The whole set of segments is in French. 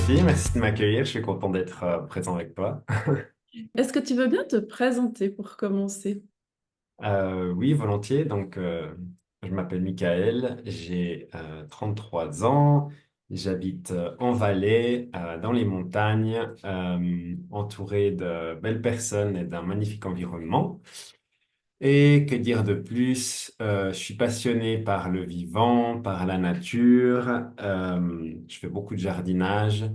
Sophie, merci de m'accueillir. Je suis content d'être présent avec toi. Est-ce que tu veux bien te présenter pour commencer? Oui, volontiers. Je m'appelle Michael, j'ai 33 ans, j'habite en Valais, dans les montagnes, entouré de belles personnes et d'un magnifique environnement. Et que dire de plus? Je suis passionné par le vivant, par la nature. Je fais beaucoup de jardinage.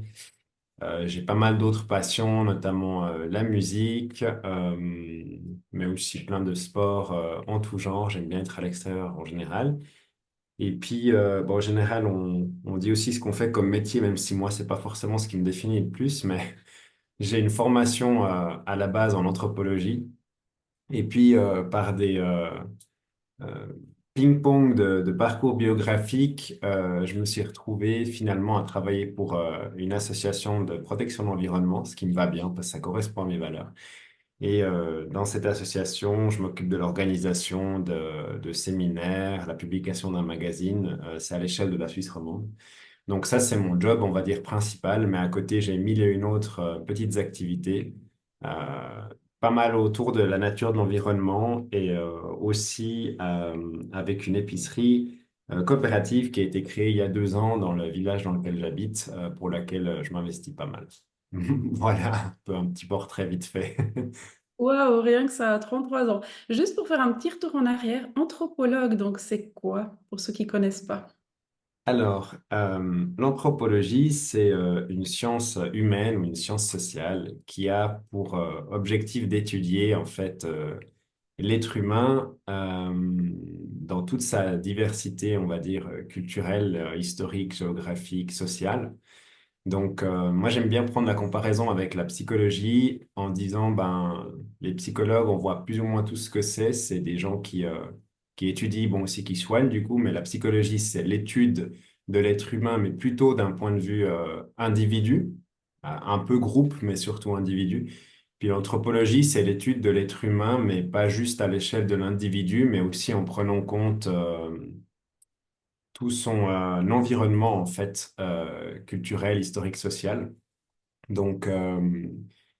J'ai pas mal d'autres passions, notamment la musique, mais aussi plein de sports en tout genre. J'aime bien être à l'extérieur en général. Et puis, bon, en général, on dit aussi ce qu'on fait comme métier, même si moi, c'est pas forcément ce qui me définit le plus, mais j'ai une formation à la base en anthropologie. Et puis, par des, euh, ping-pong de parcours biographique, je me suis retrouvé finalement à travailler pour une association de protection de l'environnement, ce qui me va bien parce que ça correspond à mes valeurs. Et dans cette association, je m'occupe de l'organisation de séminaires, la publication d'un magazine. C'est à l'échelle de la Suisse romande. Donc ça, c'est mon job, on va dire, principal, mais à côté, j'ai mille et une autres petites activités, euh, pas mal autour de la nature, de l'environnement et aussi avec une épicerie coopérative qui a été créée il y a 2 ans dans le village dans lequel j'habite, pour laquelle je m'investis pas mal. Voilà, un peu un petit portrait vite fait. Waouh, rien que ça, 33 ans. Juste pour faire un petit retour en arrière, anthropologue, donc c'est quoi pour ceux qui connaissent pas? Alors, l'anthropologie, c'est une science humaine ou une science sociale qui a pour objectif d'étudier en fait l'être humain dans toute sa diversité, on va dire, culturelle, historique, géographique, sociale. Donc, moi, j'aime bien prendre la comparaison avec la psychologie en disant, ben, les psychologues, on voit plus ou moins tout ce que c'est. C'est des gens qui étudient, bon, aussi qui soignent, du coup, mais la psychologie, c'est l'étude de l'être humain, mais plutôt d'un point de vue individu, un peu groupe, mais surtout individu. Puis l'anthropologie, c'est l'étude de l'être humain, mais pas juste à l'échelle de l'individu, mais aussi en prenant compte tout son environnement, en fait, culturel, historique, social. Donc,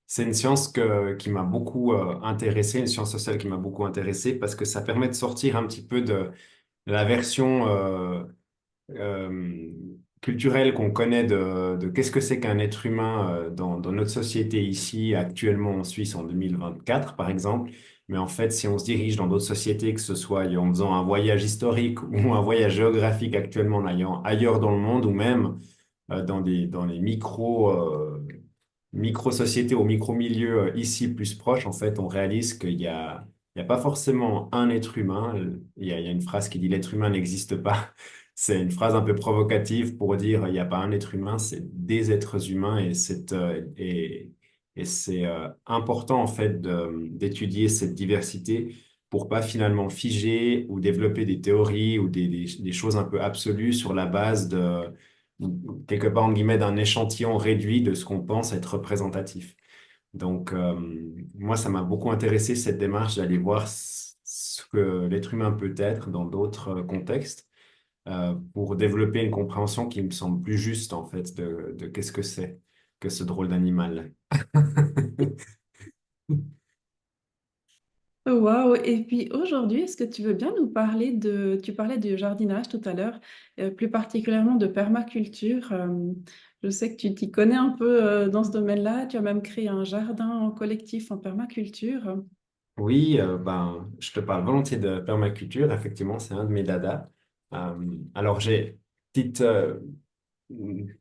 c'est une science qui m'a beaucoup intéressé, une science sociale qui m'a beaucoup intéressé parce que ça permet de sortir un petit peu de la version euh, culturelle qu'on connaît de qu'est-ce que c'est qu'un être humain dans notre société ici, actuellement en Suisse en 2024, par exemple. Mais en fait, si on se dirige dans d'autres sociétés, que ce soit en faisant un voyage historique ou un voyage géographique actuellement en allant ailleurs dans le monde ou même dans les micro-sociétés ou micro-milieux ici plus proches, en fait, on réalise il y a pas forcément un être humain. Il y a une phrase qui dit l'être humain n'existe pas. C'est une phrase un peu provocative pour dire il n'y a pas un être humain, c'est des êtres humains et c'est important en fait d'étudier cette diversité pour pas finalement figer ou développer des théories ou des choses un peu absolues sur la base de quelque part, en guillemets, d'un échantillon réduit de ce qu'on pense être représentatif. Donc, moi, ça m'a beaucoup intéressé cette démarche d'aller voir ce que l'être humain peut être dans d'autres contextes pour développer une compréhension qui me semble plus juste, en fait, de qu'est-ce que c'est que ce drôle d'animal. Oh, waouh, et puis aujourd'hui, est-ce que tu veux bien nous parler de... Tu parlais du jardinage tout à l'heure, plus particulièrement de permaculture. Je sais que tu t'y connais un peu dans ce domaine-là. Tu as même créé un jardin en collectif en permaculture. Oui, ben, je te parle volontiers de permaculture. Effectivement, c'est un de mes dadas. Alors, j'ai petite,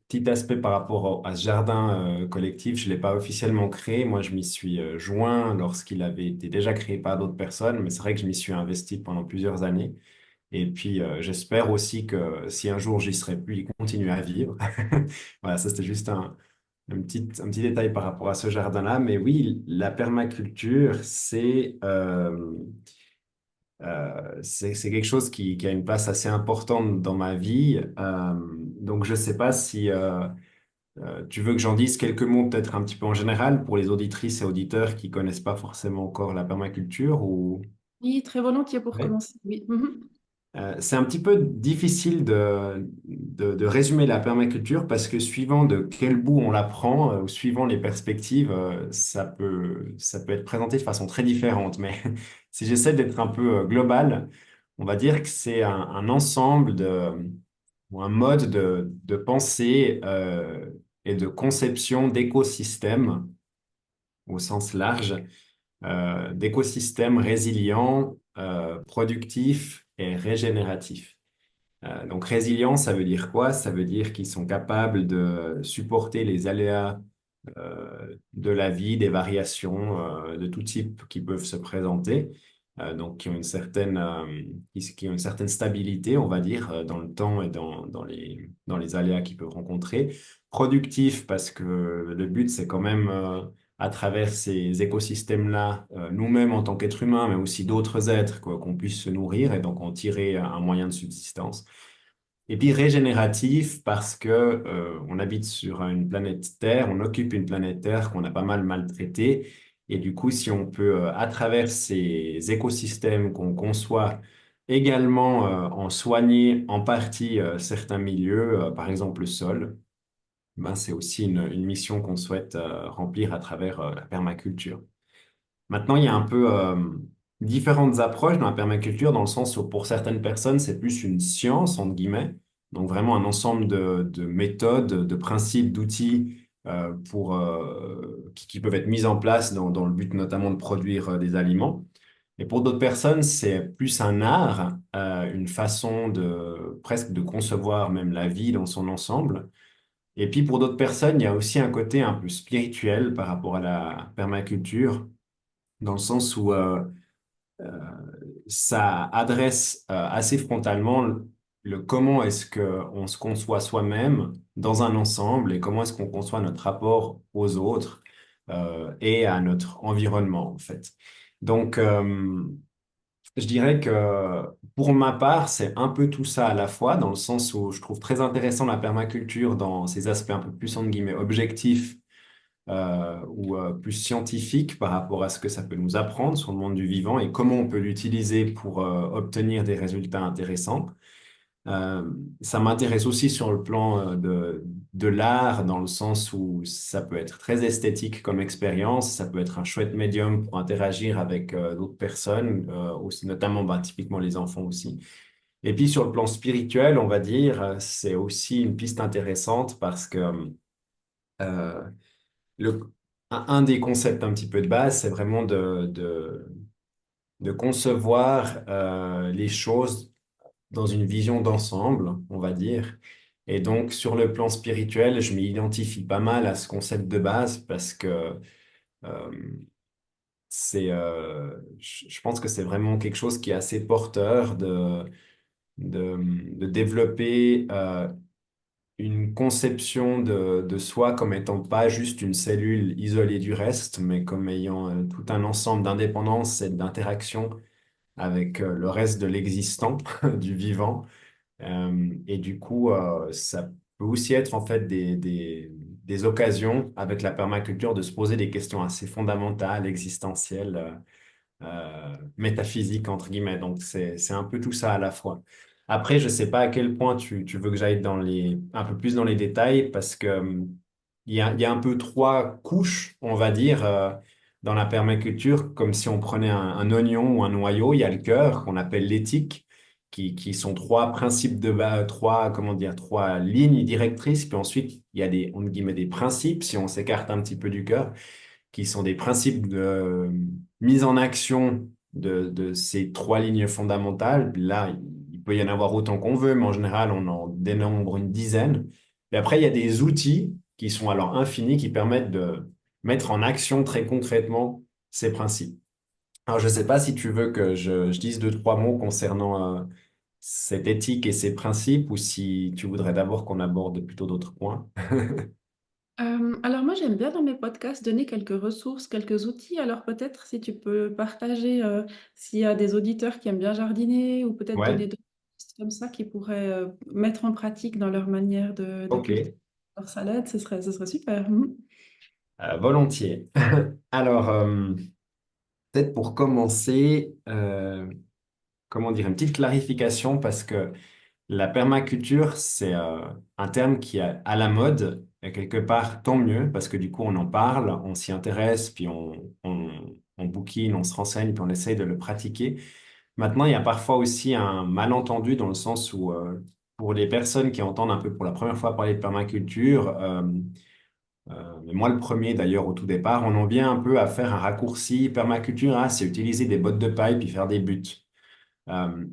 petit aspect par rapport à ce jardin collectif. Je ne l'ai pas officiellement créé. Moi, je m'y suis joint lorsqu'il avait été déjà créé par d'autres personnes, mais c'est vrai que je m'y suis investi pendant plusieurs années. Et puis, j'espère aussi que si un jour j'y serai plus, il continue à vivre. Voilà, ça c'était juste un petit détail par rapport à ce jardin-là. Mais oui, la permaculture, c'est quelque chose qui a une place assez importante dans ma vie. Donc, je ne sais pas si tu veux que j'en dise quelques mots, peut-être un petit peu en général, pour les auditrices et auditeurs qui connaissent pas forcément encore la permaculture ou... Oui, très volontiers pour Ouais. commencer. Oui. Mhm. C'est un petit peu difficile de résumer la permaculture parce que suivant de quel bout on la prend, ou suivant les perspectives, ça peut être présenté de façon très différente. Mais si j'essaie d'être un peu global, on va dire que c'est un ensemble ou un mode de pensée et de conception d'écosystèmes au sens large, d'écosystèmes résilients, productifs et régénératifs. Donc résilient, ça veut dire quoi? Ça veut dire qu'ils sont capables de supporter les aléas de la vie, des variations de tout type qui peuvent se présenter, donc qui ont qui ont une certaine stabilité, on va dire, dans le temps et dans les aléas qu'ils peuvent rencontrer. Productif parce que le but, c'est quand même, à travers ces écosystèmes-là, nous-mêmes en tant qu'êtres humains, mais aussi d'autres êtres, quoi, qu'on puisse se nourrir et donc en tirer un moyen de subsistance. Et puis régénératif parce que on habite sur une planète Terre, on occupe une planète Terre qu'on a pas mal maltraitée. Et du coup, si on peut, à travers ces écosystèmes qu'on conçoit, également en soigner en partie certains milieux, par exemple le sol, ben, c'est aussi une mission qu'on souhaite remplir à travers la permaculture. Maintenant, il y a un peu différentes approches dans la permaculture, dans le sens où pour certaines personnes, c'est plus une science, entre guillemets, donc vraiment un ensemble de méthodes, de principes, d'outils qui peuvent être mis en place dans le but notamment de produire des aliments. Et pour d'autres personnes, c'est plus un art, une façon de presque de concevoir même la vie dans son ensemble. Et puis pour d'autres personnes, il y a aussi un côté un peu spirituel par rapport à la permaculture dans le sens où ça adresse assez frontalement le comment est-ce qu'on se conçoit soi-même dans un ensemble et comment est-ce qu'on conçoit notre rapport aux autres et à notre environnement, en fait. Donc, je dirais que pour ma part, c'est un peu tout ça à la fois, dans le sens où je trouve très intéressant la permaculture dans ses aspects un peu plus, entre guillemets, objectifs ou plus scientifique par rapport à ce que ça peut nous apprendre sur le monde du vivant et comment on peut l'utiliser pour obtenir des résultats intéressants. Euh, Ça m'intéresse aussi sur le plan de l'art, dans le sens où ça peut être très esthétique comme expérience, ça peut être un chouette médium pour interagir avec d'autres personnes, aussi, notamment bah, typiquement les enfants aussi. Et puis sur le plan spirituel, on va dire, c'est aussi une piste intéressante parce que euh, le, un des concepts un petit peu de base, c'est vraiment de concevoir les choses dans une vision d'ensemble, on va dire. Et donc, sur le plan spirituel, je m'identifie pas mal à ce concept de base parce que euh, je pense que c'est vraiment quelque chose qui est assez porteur de développer une conception de soi comme étant pas juste une cellule isolée du reste, mais comme ayant tout un ensemble d'indépendance et d'interaction avec le reste de l'existant, du vivant. Et du coup, ça peut aussi être en fait des occasions avec la permaculture de se poser des questions assez fondamentales, existentielles, métaphysique, entre guillemets. Donc, c'est un peu tout ça à la fois. Après, je ne sais pas à quel point tu veux que j'aille un peu plus dans les détails parce que, il y a un peu trois couches, on va dire, dans la permaculture, comme si on prenait un oignon ou un noyau. Il y a le cœur, qu'on appelle l'éthique, qui sont trois principes de base, comment dire, trois lignes directrices. Puis ensuite, il y a entre guillemets, des principes, si on s'écarte un petit peu du cœur qui sont des principes de mise en action de ces trois lignes fondamentales. Là, il peut y en avoir autant qu'on veut, mais en général, on en dénombre une dizaine. Et après, il y a des outils qui sont alors infinis, qui permettent de mettre en action très concrètement ces principes. Alors, je ne sais pas si tu veux que je dise deux, trois mots concernant cette éthique et ces principes, ou si tu voudrais d'abord qu'on aborde plutôt d'autres points. Alors moi j'aime bien dans mes podcasts donner quelques ressources, quelques outils. Alors peut-être si tu peux partager s'il y a des auditeurs qui aiment bien jardiner ou peut-être Ouais, donner d'autres pistes comme ça qui pourraient mettre en pratique dans leur manière de cultiver ok. leur salade, ce serait super. Mhm. Volontiers. Alors, peut-être pour commencer, comment dire, une petite clarification parce que la permaculture, c'est un terme qui est à la mode. Et quelque part, tant mieux, parce que du coup, on en parle, on s'y intéresse, puis on bouquine, on se renseigne, puis on essaye de le pratiquer. Maintenant, il y a parfois aussi un malentendu dans le sens où, pour les personnes qui entendent un peu pour la première fois parler de permaculture, mais moi le premier d'ailleurs au tout départ, on en vient un peu à faire un raccourci. Permaculture, ah, c'est utiliser des bottes de paille puis faire des buts.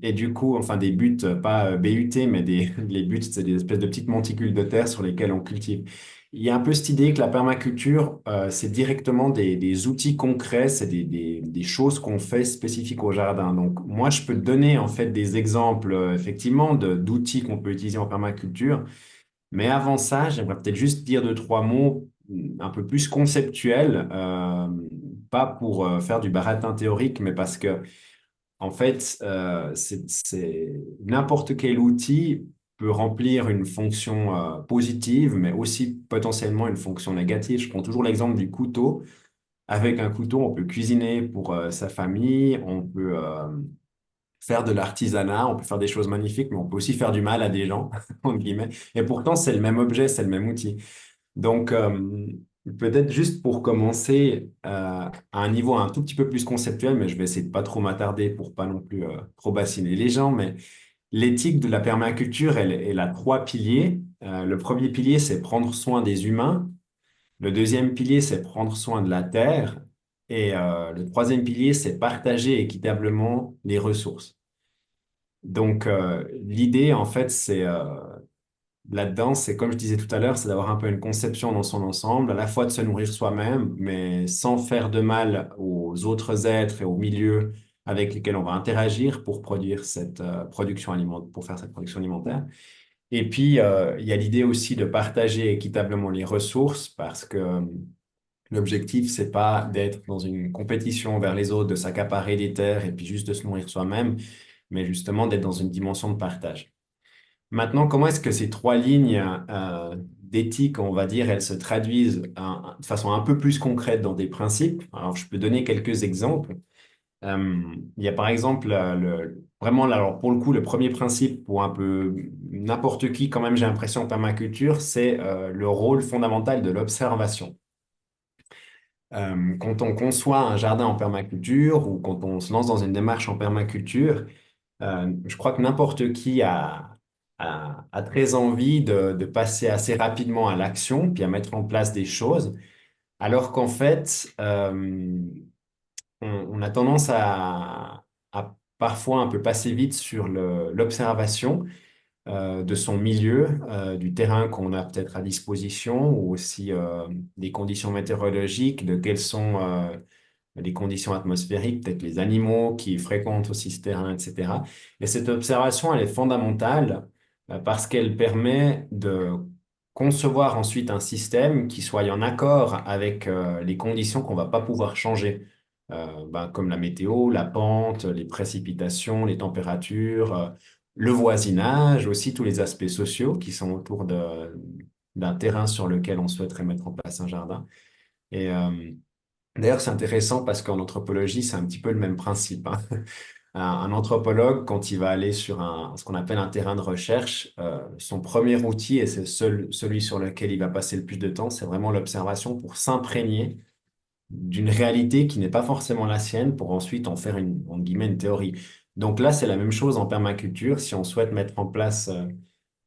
Et du coup, enfin des buts, pas BUT, mais les buts, c'est des espèces de petites monticules de terre sur lesquelles on cultive. Il y a un peu cette idée que la permaculture, c'est directement des outils concrets, c'est des choses qu'on fait spécifiques au jardin. Donc, moi, je peux te donner en fait des exemples, effectivement, d'outils qu'on peut utiliser en permaculture. Mais avant ça, j'aimerais peut-être juste dire deux, trois mots un peu plus conceptuels, pas pour faire du baratin théorique, mais parce que en fait, n'importe quel outil peut remplir une fonction positive, mais aussi potentiellement une fonction négative. Je prends toujours l'exemple du couteau. Avec un couteau, on peut cuisiner pour sa famille, on peut faire de l'artisanat, on peut faire des choses magnifiques, mais on peut aussi faire du mal à des gens, entre guillemets. Et pourtant, c'est le même objet, c'est le même outil. Donc, peut-être juste pour commencer à un niveau un tout petit peu plus conceptuel, mais je vais essayer de pas trop m'attarder pour pas non plus trop bassiner les gens, mais l'éthique de la permaculture, elle a trois piliers. Le premier pilier, c'est prendre soin des humains. Le deuxième pilier, c'est prendre soin de la terre. Et le troisième pilier, c'est partager équitablement les ressources. Donc, l'idée, en fait, c'est là-dedans, c'est comme je disais tout à l'heure, c'est d'avoir un peu une conception dans son ensemble, à la fois de se nourrir soi-même, mais sans faire de mal aux autres êtres et aux milieux avec lesquels on va interagir pour produire cette production alimentaire, pour faire cette production alimentaire. Et puis, il y a l'idée aussi de partager équitablement les ressources parce que l'objectif, c'est pas d'être dans une compétition vers les autres, de s'accaparer des terres et puis juste de se nourrir soi-même, mais justement d'être dans une dimension de partage. Maintenant, comment est-ce que ces trois lignes d'éthique, on va dire, elles se traduisent de façon un peu plus concrète dans des principes? Alors, je peux donner quelques exemples. Il y a par exemple, vraiment, là, alors pour le coup, le premier principe pour un peu n'importe qui, quand même, j'ai l'impression, en permaculture, c'est le rôle fondamental de l'observation. Quand on conçoit un jardin en permaculture ou quand on se lance dans une démarche en permaculture, je crois que n'importe qui a très envie de passer assez rapidement à l'action, puis à mettre en place des choses, alors qu'en fait, on a tendance à parfois un peu passer vite sur l'observation de son milieu, du terrain qu'on a peut-être à disposition, ou aussi des conditions météorologiques, de quelles sont les conditions atmosphériques, peut-être les animaux qui fréquentent aussi ce terrain, etc. Et cette observation, elle est fondamentale parce qu'elle permet de concevoir ensuite un système qui soit en accord avec les conditions qu'on va pas pouvoir changer, comme la météo, la pente, les précipitations, les températures, le voisinage, aussi tous les aspects sociaux qui sont autour d'un terrain sur lequel on souhaiterait mettre en place un jardin. Et d'ailleurs, c'est intéressant parce qu'en anthropologie, c'est un petit peu le même principe, hein. Un anthropologue, quand il va aller sur ce qu'on appelle un terrain de recherche, son premier outil, et c'est celui sur lequel il va passer le plus de temps, c'est vraiment l'observation pour s'imprégner d'une réalité qui n'est pas forcément la sienne pour ensuite en faire entre guillemets, une théorie. Donc là, c'est la même chose en permaculture. Si on souhaite mettre en place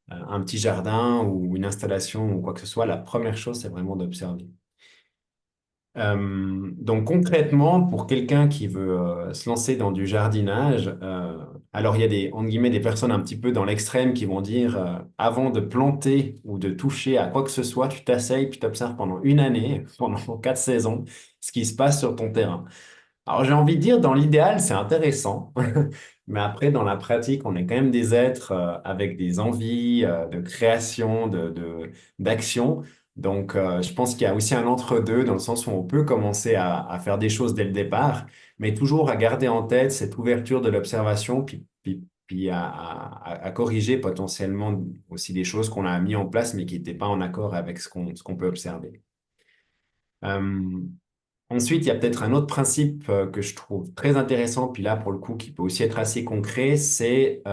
un petit jardin ou une installation ou quoi que ce soit, la première chose, c'est vraiment d'observer. Donc concrètement, pour quelqu'un qui veut se lancer dans du jardinage, alors il y a entre guillemets, des personnes un petit peu dans l'extrême qui vont dire, avant de planter ou de toucher à quoi que ce soit, tu t'asseyes puis tu observes pendant une année, pendant 4 saisons, ce qui se passe sur ton terrain. Alors j'ai envie de dire, dans l'idéal, c'est intéressant, mais après, dans la pratique, on est quand même des êtres avec des envies de création, d'action. Donc je pense qu'il y a aussi un entre-deux, dans le sens où on peut commencer à faire des choses dès le départ, mais toujours à garder en tête cette ouverture de l'observation, puis à corriger potentiellement aussi des choses qu'on a mis en place, mais qui n'étaient pas en accord avec ce qu'on peut observer. Euh, Ensuite, il y a peut-être un autre principe que je trouve très intéressant, puis là, pour le coup, qui peut aussi être assez concret, c'est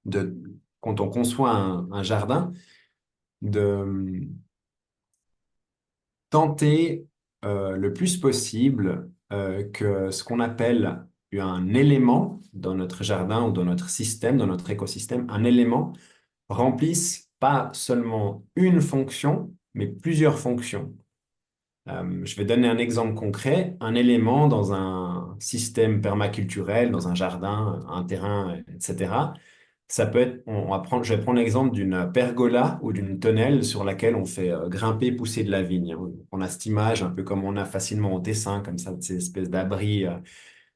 de, quand on conçoit un jardin, de tenter le plus possible que ce qu'on appelle un élément dans notre jardin ou dans notre système, dans notre écosystème, un élément remplisse pas seulement une fonction, mais plusieurs fonctions. Je vais donner un exemple concret. Un élément dans un système permaculturel, dans un jardin, un terrain, etc. Ça peut être, on va prendre, je vais prendre l'exemple d'une pergola ou d'une tonnelle sur laquelle on fait grimper, pousser de la vigne. On a cette image un peu comme on a facilement au dessin, comme ça, de ces espèces d'abris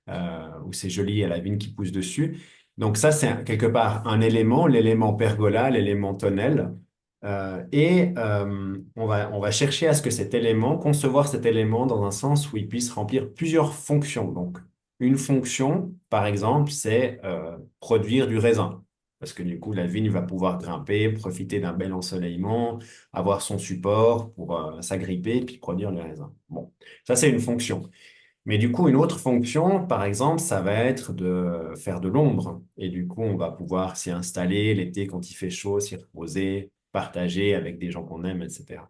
où c'est joli, il y a la vigne qui pousse dessus. Donc ça, c'est quelque part un élément, l'élément pergola, l'élément tonnelle. On va chercher à ce que cet élément, concevoir cet élément dans un sens où il puisse remplir plusieurs fonctions. Donc, une fonction, par exemple, c'est produire du raisin. Parce que du coup, la vigne va pouvoir grimper, profiter d'un bel ensoleillement, avoir son support pour s'agripper puis produire le raisin. Bon, ça, c'est une fonction. Mais du coup, une autre fonction, par exemple, ça va être de faire de l'ombre. Et du coup, on va pouvoir s'y installer l'été quand il fait chaud, s'y reposer, partager avec des gens qu'on aime, etc.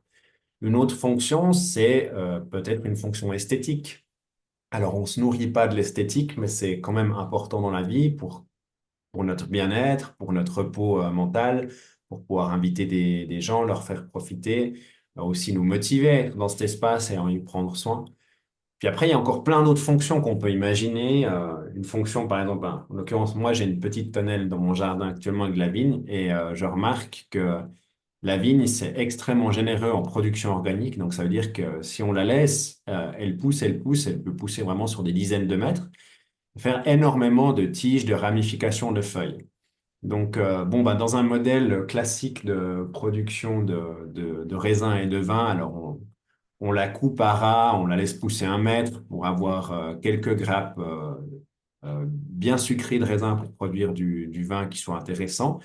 Une autre fonction, c'est peut-être une fonction esthétique. Alors, on ne se nourrit pas de l'esthétique, mais c'est quand même important dans la vie pour notre bien-être, pour notre repos mental, pour pouvoir inviter des gens, leur faire profiter, aussi nous motiver dans cet espace et en y prendre soin. Puis après, il y a encore plein d'autres fonctions qu'on peut imaginer. Une fonction, par exemple, ben, en l'occurrence, moi, j'ai une petite tonnelle dans mon jardin actuellement avec de la vigne et je remarque que la vigne, c'est extrêmement généreux en production organique. Donc, ça veut dire que si on la laisse, elle pousse, elle peut pousser vraiment sur des dizaines de mètres, faire énormément de tiges, de ramifications, de feuilles. Donc, bon, bah, dans un modèle classique de production de raisins et de vin, alors on la coupe à ras, on la laisse pousser 1 mètre pour avoir quelques grappes bien sucrées de raisin pour produire du vin qui soit intéressant.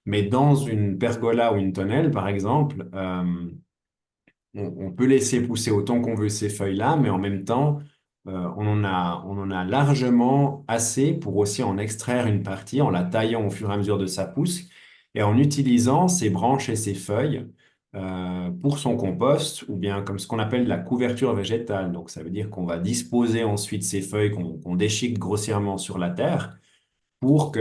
Mais dans une pergola ou une tonnelle, par exemple, on peut laisser pousser autant qu'on veut ces feuilles-là, mais en même temps, on en a largement assez pour aussi en extraire une partie en la taillant au fur et à mesure de sa pousse et en utilisant ses branches et ses feuilles pour son compost ou bien comme ce qu'on appelle la couverture végétale. Donc, ça veut dire qu'on va disposer ensuite ces feuilles qu'on déchique grossièrement sur la terre pour que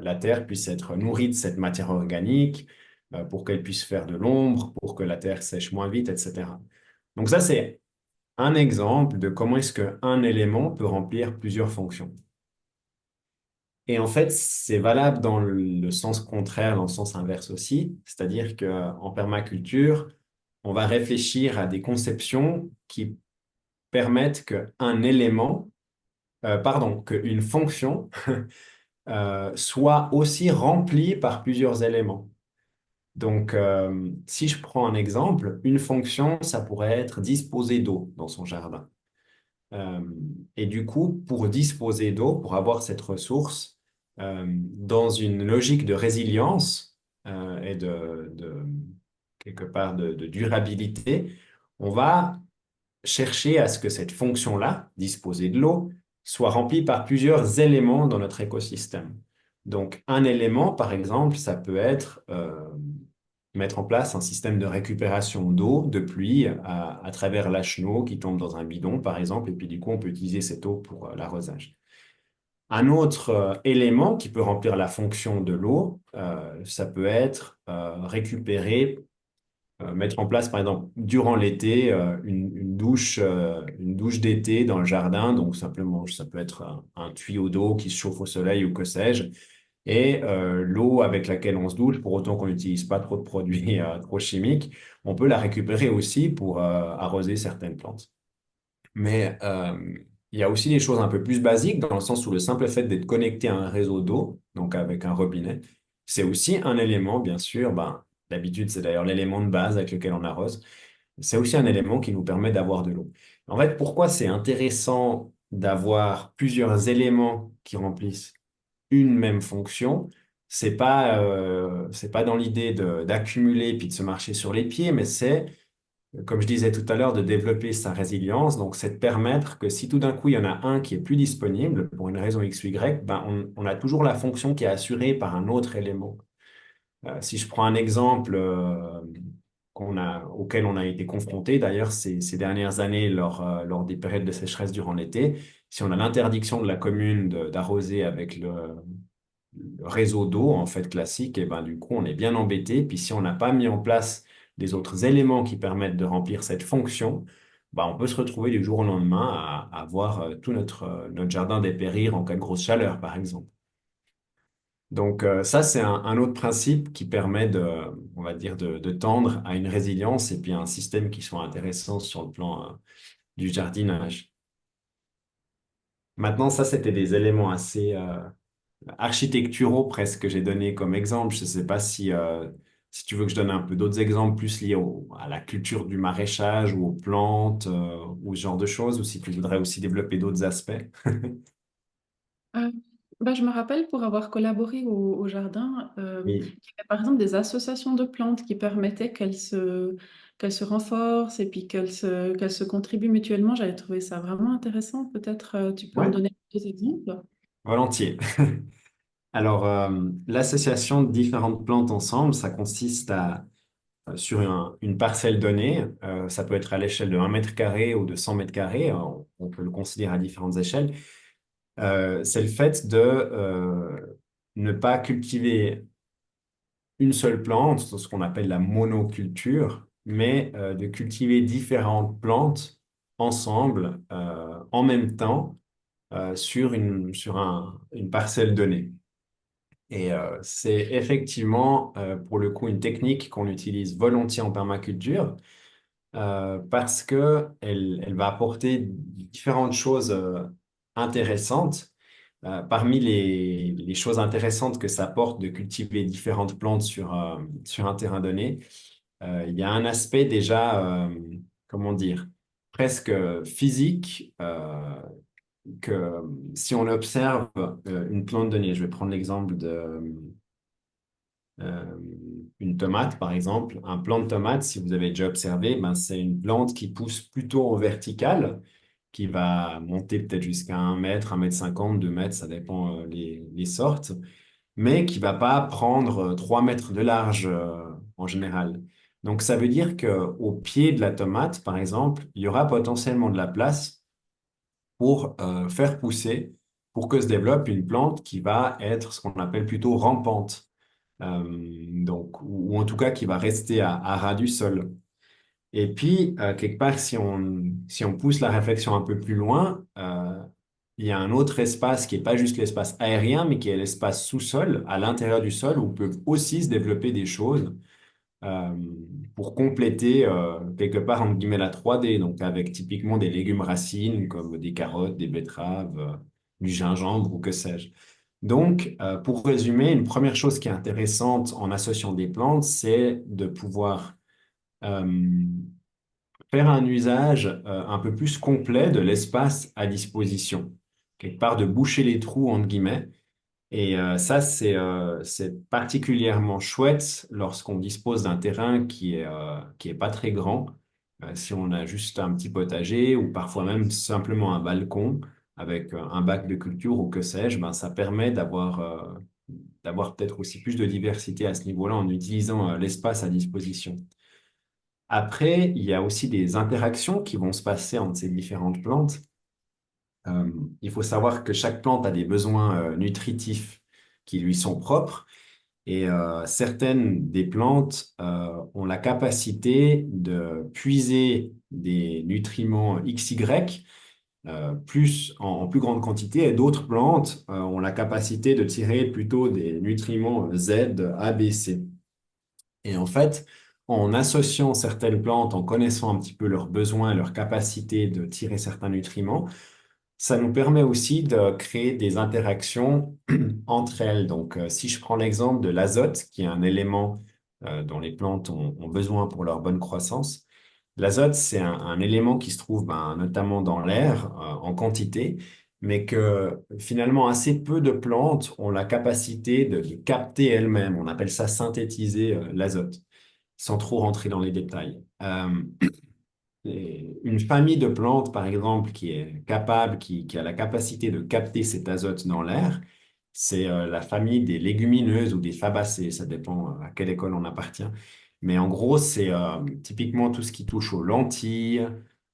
la terre puisse être nourrie de cette matière organique, pour qu'elle puisse faire de l'ombre, pour que la terre sèche moins vite, etc. Donc ça, c'est un exemple de comment est-ce qu'un élément peut remplir plusieurs fonctions. Et en fait, c'est valable dans le sens contraire, dans le sens inverse aussi, c'est-à-dire qu'en permaculture, on va réfléchir à des conceptions qui permettent qu'un élément, pardon, qu'une fonction soit aussi rempli par plusieurs éléments. Donc, si je prends un exemple, une fonction, ça pourrait être disposer d'eau dans son jardin. Euh, et du coup, pour disposer d'eau, pour avoir cette ressource, dans une logique de résilience et quelque part de durabilité, on va chercher à ce que cette fonction-là, disposer de l'eau, soit remplie par plusieurs éléments dans notre écosystème. Donc, un élément, par exemple, ça peut être mettre en place un système de récupération d'eau, de pluie, à travers l'ACHENO qui tombe dans un bidon, par exemple, et puis du coup, on peut utiliser cette eau pour l'arrosage. Un autre élément qui peut remplir la fonction de l'eau, ça peut être récupérer mettre en place, par exemple, durant l'été, une douche d'été dans le jardin. Donc, simplement, ça peut être un tuyau d'eau qui se chauffe au soleil ou que sais-je. Et l'eau avec laquelle on se douche, pour autant qu'on n'utilise pas trop de produits trop chimiques, on peut la récupérer aussi pour arroser certaines plantes. Mais il y a aussi des choses un peu plus basiques, dans le sens où le simple fait d'être connecté à un réseau d'eau, donc avec un robinet, c'est aussi un élément, bien sûr, ben, d'habitude, c'est d'ailleurs l'élément de base avec lequel on arrose, c'est aussi un élément qui nous permet d'avoir de l'eau. En fait, pourquoi c'est intéressant d'avoir plusieurs éléments qui remplissent une même fonction? C'est pas dans l'idée d'accumuler puis de se marcher sur les pieds, mais c'est comme je disais tout à l'heure, de développer sa résilience. Donc, c'est de permettre que si tout d'un coup, il y en a un qui est plus disponible pour une raison X ou Y, ben, on a toujours la fonction qui est assurée par un autre élément. Si je prends un exemple auquel on a été confronté, d'ailleurs, ces dernières années, lors des périodes de sécheresse durant l'été, si on a l'interdiction de la commune d'arroser avec le réseau d'eau en fait classique, et ben du coup on est bien embêté. Puis si on n'a pas mis en place des autres éléments qui permettent de remplir cette fonction, ben, on peut se retrouver du jour au lendemain à voir tout notre jardin dépérir en cas de grosse chaleur, par exemple. Donc ça, c'est un autre principe qui permet on va dire, de tendre à une résilience et puis à un système qui soit intéressant sur le plan du jardinage. Maintenant, ça, c'était des éléments assez, architecturaux presque que j'ai donné comme exemple. Je ne sais pas si tu veux que je donne un peu d'autres exemples plus liés à la culture du maraîchage ou aux plantes ou ce genre de choses, ou si tu voudrais aussi développer d'autres aspects. Euh, Bah, je me rappelle pour avoir collaboré au jardin, Oui, il y avait par exemple des associations de plantes qui permettaient qu'elles se renforcent et puis qu'elles se contribuent mutuellement. J'avais trouvé ça vraiment intéressant. Peut-être tu peux en ouais, donner des exemples. volontiers. Alors, l'association de différentes plantes ensemble, ça consiste sur une parcelle donnée, ça peut être à l'échelle de 1 mètre carré ou de 100 mètres carrés, on peut le considérer à différentes échelles. C'est le fait de ne pas cultiver une seule plante, ce qu'on appelle la monoculture, mais de cultiver différentes plantes ensemble, en même temps, sur une parcelle donnée. Et c'est effectivement, pour le coup, une technique qu'on utilise volontiers en permaculture parce que elle va apporter différentes choses intéressantes. Parmi les choses intéressantes que ça apporte de cultiver différentes plantes sur un terrain donné, il y a un aspect déjà, comment dire, presque physique, que si on observe une plante donnée, je vais prendre l'exemple euh, une tomate, par exemple. Un plant de tomate, si vous avez déjà observé, ben, c'est une plante qui pousse plutôt en verticale, qui va monter peut-être jusqu'à 1 mètre, 1 mètre 50, 2 mètres, ça dépend les sortes, mais qui va pas prendre 3 mètres de large en général. Donc ça veut dire qu'au pied de la tomate, par exemple, il y aura potentiellement de la place pour faire pousser, pour que se développe une plante qui va être ce qu'on appelle plutôt rampante. Donc, ou en tout cas qui va rester à ras du sol. Et puis, quelque part, si on pousse la réflexion un peu plus loin, il y a un autre espace qui n'est pas juste l'espace aérien, mais qui est l'espace sous-sol, à l'intérieur du sol, où peuvent aussi se développer des choses euh, pour compléter quelque part, entre guillemets, la 3D, donc avec typiquement des légumes racines comme des carottes, des betteraves, du gingembre ou que sais-je. Donc, pour résumer, une première chose qui est intéressante en associant des plantes, c'est de pouvoir euh, faire un usage un peu plus complet de l'espace à disposition. Quelque part, de boucher les trous, entre guillemets. Et ça, c'est particulièrement chouette lorsqu'on dispose d'un terrain qui est pas très grand. Si on a juste un petit potager ou parfois même simplement un balcon avec un bac de culture ou que sais-je, ben, ça permet d'avoir peut-être aussi plus de diversité à ce niveau-là en utilisant l'espace à disposition. Après, il y a aussi des interactions qui vont se passer entre ces différentes plantes. Euh, il faut savoir que chaque plante a des besoins nutritifs qui lui sont propres et certaines des plantes ont la capacité de puiser des nutriments XY en plus grande quantité et d'autres plantes ont la capacité de tirer plutôt des nutriments Z, A, B, C. Et en fait, en associant certaines plantes, en connaissant un petit peu leurs besoins et leur capacité de tirer certains nutriments, ça nous permet aussi de créer des interactions entre elles. Donc, si je prends l'exemple de l'azote, qui est un élément dont les plantes ont besoin pour leur bonne croissance, l'azote, c'est un élément qui se trouve notamment dans l'air en quantité, mais que finalement assez peu de plantes ont la capacité de capter elles-mêmes. On appelle ça synthétiser l'azote, sans trop rentrer dans les détails. une famille de plantes, par exemple, qui est capable, qui a la capacité de capter cet azote dans l'air, c'est la famille des légumineuses ou des fabacées, ça dépend à quelle école on appartient. Mais en gros, c'est typiquement tout ce qui touche aux lentilles,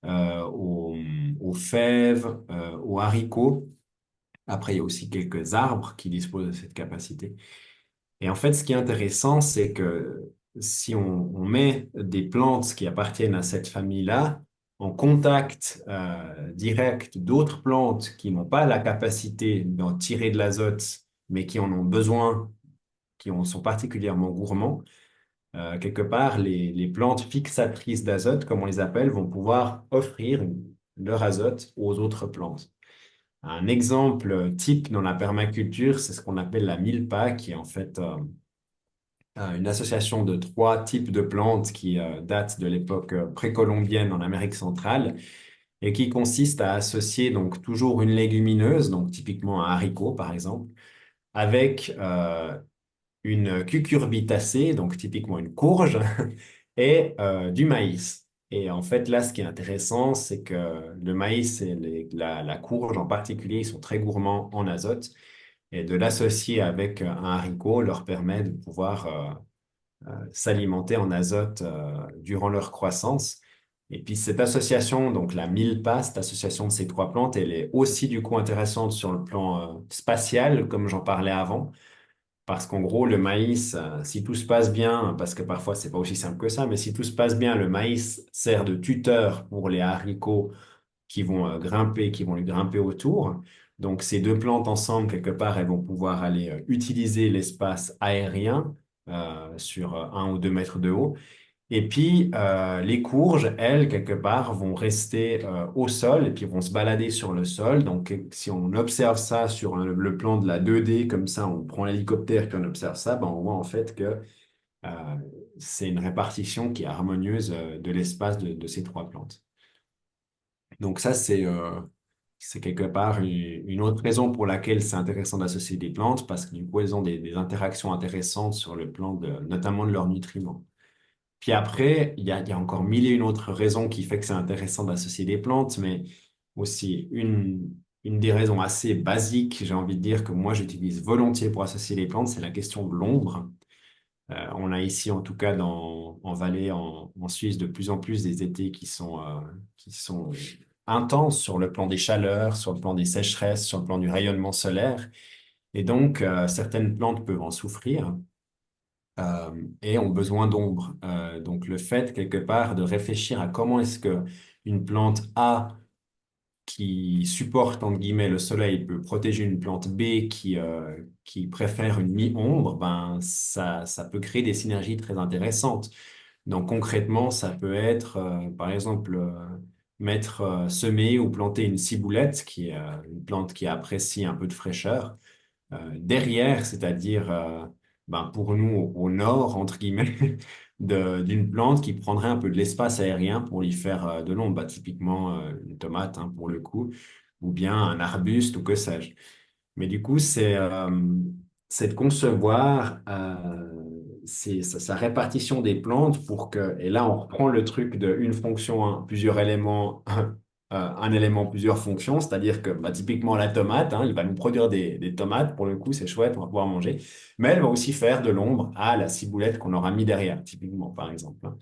euh, aux, aux fèves, aux haricots. Après, il y a aussi quelques arbres qui disposent de cette capacité. Et en fait, ce qui est intéressant, c'est que si on met des plantes qui appartiennent à cette famille-là en contact direct d'autres plantes qui n'ont pas la capacité d'en tirer de l'azote, mais qui en ont besoin, qui en sont particulièrement gourmands, quelque part, les plantes fixatrices d'azote, comme on les appelle, vont pouvoir offrir leur azote aux autres plantes. Un exemple type dans la permaculture, c'est ce qu'on appelle la milpa, qui est en fait une association de trois types de plantes qui datent de l'époque précolombienne en Amérique centrale et qui consiste à associer donc toujours une légumineuse, donc typiquement un haricot par exemple, avec une cucurbitacée, donc typiquement une courge, et du maïs. Et en fait, là, ce qui est intéressant, c'est que le maïs et la courge en particulier, ils sont très gourmands en azote. Et de l'associer avec un haricot leur permet de pouvoir s'alimenter en azote durant leur croissance. Et puis cette association, donc la milpa, cette association de ces trois plantes, elle est aussi du coup intéressante sur le plan spatial, comme j'en parlais avant, parce qu'en gros, le maïs, si tout se passe bien, parce que parfois c'est pas aussi simple que ça, mais si tout se passe bien, le maïs sert de tuteur pour les haricots qui vont grimper, qui vont lui grimper autour. Donc, ces deux plantes ensemble, quelque part, elles vont pouvoir aller utiliser l'espace aérien sur 1 ou 2 mètres de haut. Et puis, les courges, elles, quelque part, vont rester au sol et puis vont se balader sur le sol. Donc, si on observe ça sur le plan de la 2D, comme ça, on prend l'hélicoptère et on observe ça, ben, on voit en fait que euh, c'est une répartition qui est harmonieuse de l'espace de ces trois plantes. Donc ça, c'est quelque part une autre raison pour laquelle c'est intéressant d'associer des plantes, parce que du coup, elles ont des interactions intéressantes sur le plan notamment de leurs nutriments. Puis après, il y a encore mille et une autres raisons qui fait que c'est intéressant d'associer des plantes, mais aussi une des raisons assez basiques, j'ai envie de dire, que moi j'utilise volontiers pour associer les plantes, c'est la question de l'ombre. On a ici, en tout cas en Valais, en Suisse, de plus en plus des étés qui sont intenses sur le plan des chaleurs, sur le plan des sécheresses, sur le plan du rayonnement solaire. Et donc, certaines plantes peuvent en souffrir et ont besoin d'ombre. Donc, le fait, quelque part, de réfléchir à comment est-ce que une plante A qui supporte, entre guillemets, le soleil peut protéger une plante B qui préfère une mi-ombre, ben, ça peut créer des synergies très intéressantes. Donc concrètement, ça peut être, par exemple, semer ou planter une ciboulette, qui est une plante qui apprécie un peu de fraîcheur, derrière, c'est-à-dire ben, pour nous au nord, entre guillemets, d'une plante qui prendrait un peu de l'espace aérien pour y faire de l'ombre, bah, typiquement une tomate hein, pour le coup, ou bien un arbuste ou que sais-je. Mais du coup, c'est de concevoir sa répartition des plantes pour que, et là on reprend le truc de une fonction, plusieurs éléments, un élément, plusieurs fonctions, c'est-à-dire que bah, typiquement la tomate, hein, il va nous produire des tomates, pour le coup c'est chouette, on va pouvoir manger, mais elle va aussi faire de l'ombre à la ciboulette qu'on aura mis derrière, typiquement par exemple. Hein.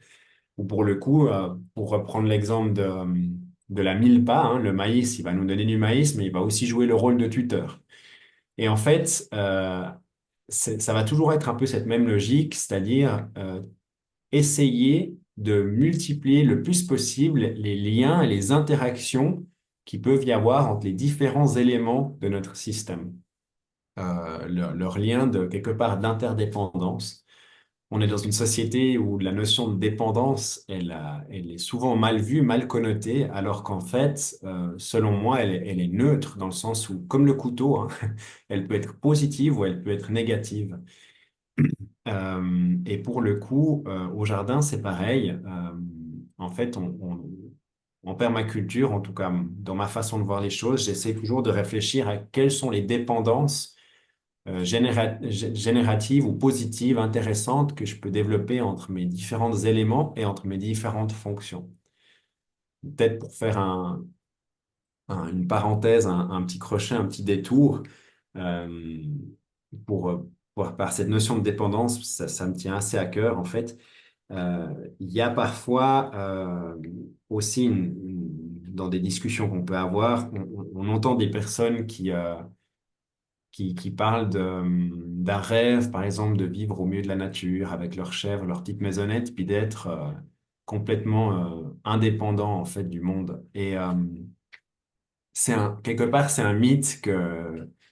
Ou pour le coup, pour reprendre l'exemple de la milpa, hein, le maïs, il va nous donner du maïs, mais il va aussi jouer le rôle de tuteur. Et en fait, ça va toujours être un peu cette même logique, c'est-à-dire essayer de multiplier le plus possible les liens et les interactions qui peuvent y avoir entre les différents éléments de notre système. Leur lien de quelque part d'interdépendance. On est dans une société où la notion de dépendance, elle est souvent mal vue, mal connotée, alors qu'en fait, selon moi, elle est neutre dans le sens où, comme le couteau, hein, elle peut être positive ou elle peut être négative. Et pour le coup, au jardin, c'est pareil. En fait, en permaculture, en tout cas dans ma façon de voir les choses, j'essaie toujours de réfléchir à quelles sont les dépendances génératives ou positives, intéressantes que je peux développer entre mes différents éléments et entre mes différentes fonctions. peut-être pour faire une parenthèse, un petit crochet, un petit détour, euh, par cette notion de dépendance, ça me tient assez à cœur en fait. Il y a parfois aussi dans des discussions qu'on peut avoir, on entend des personnes qui parlent d'un rêve, par exemple, de vivre au milieu de la nature avec leurs chèvres, leur petite maisonnette, puis d'être complètement indépendant en fait du monde. Et quelque part, c'est un mythe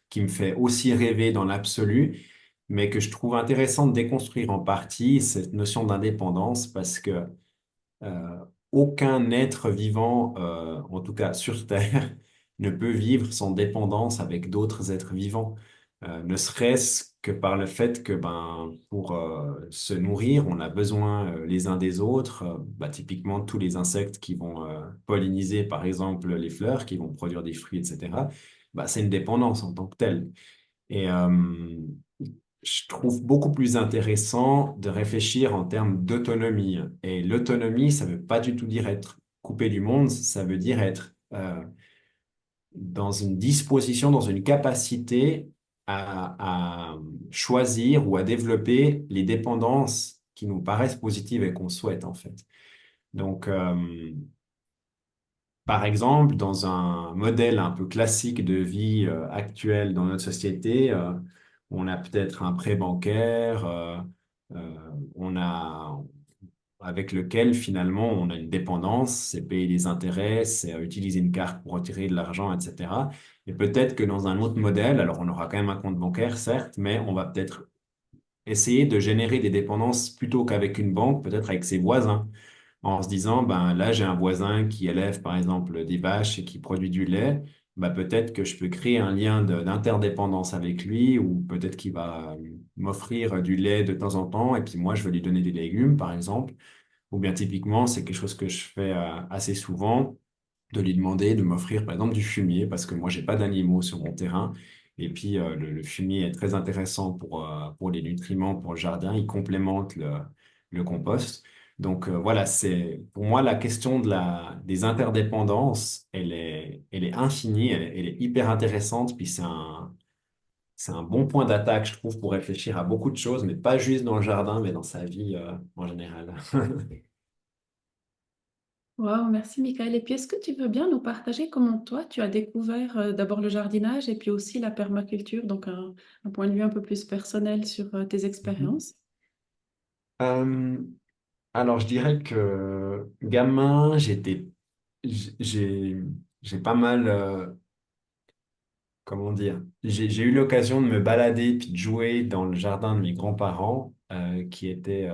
qui me fait aussi rêver dans l'absolu, mais que je trouve intéressant de déconstruire en partie, cette notion d'indépendance, parce que euh, aucun être vivant, en tout cas sur Terre, ne peut vivre sans dépendance avec d'autres êtres vivants. Ne serait-ce que par le fait que pour se nourrir, on a besoin les uns des autres. Typiquement, tous les insectes qui vont polliniser, par exemple, les fleurs, qui vont produire des fruits, etc., c'est une dépendance en tant que telle. Et je trouve beaucoup plus intéressant de réfléchir en termes d'autonomie. Et l'autonomie, ça ne veut pas du tout dire être coupé du monde, ça veut dire être dans une disposition, dans une capacité à choisir ou à développer les dépendances qui nous paraissent positives et qu'on souhaite en fait. Donc, par exemple, dans un modèle un peu classique de vie actuelle dans notre société, on a peut-être un prêt bancaire, on a avec lequel finalement on a une dépendance, c'est payer des intérêts, c'est utiliser une carte pour retirer de l'argent, etc. Et peut-être que dans un autre modèle, alors on aura quand même un compte bancaire, certes, mais on va peut-être essayer de générer des dépendances plutôt qu'avec une banque, peut-être avec ses voisins en se disant, ben là, j'ai un voisin qui élève, par exemple, des vaches et qui produit du lait, peut-être que je peux créer un lien d'interdépendance avec lui, ou peut-être qu'il va m'offrir du lait de temps en temps, et puis moi, je vais lui donner des légumes, par exemple. Ou bien typiquement, c'est quelque chose que je fais assez souvent, de lui demander de m'offrir, par exemple, du fumier, parce que moi, j'ai pas d'animaux sur mon terrain. Et puis, le fumier est très intéressant pour les nutriments, pour le jardin. Il complémente le compost. Donc, voilà, c'est pour moi la question des interdépendances, elle est infinie, elle est hyper intéressante. Puis, c'est un bon point d'attaque, je trouve, pour réfléchir à beaucoup de choses, mais pas juste dans le jardin, mais dans sa vie, en général. Wow, merci Michael. Et puis, est-ce que tu veux bien nous partager comment toi, tu as découvert d'abord le jardinage et puis aussi la permaculture, donc un point de vue un peu plus personnel sur tes expériences? Euh, alors, je dirais que gamin, j'ai, j'ai pas mal, comment dire, j'ai eu l'occasion de me balader puis de jouer dans le jardin de mes grands-parents, qui étaient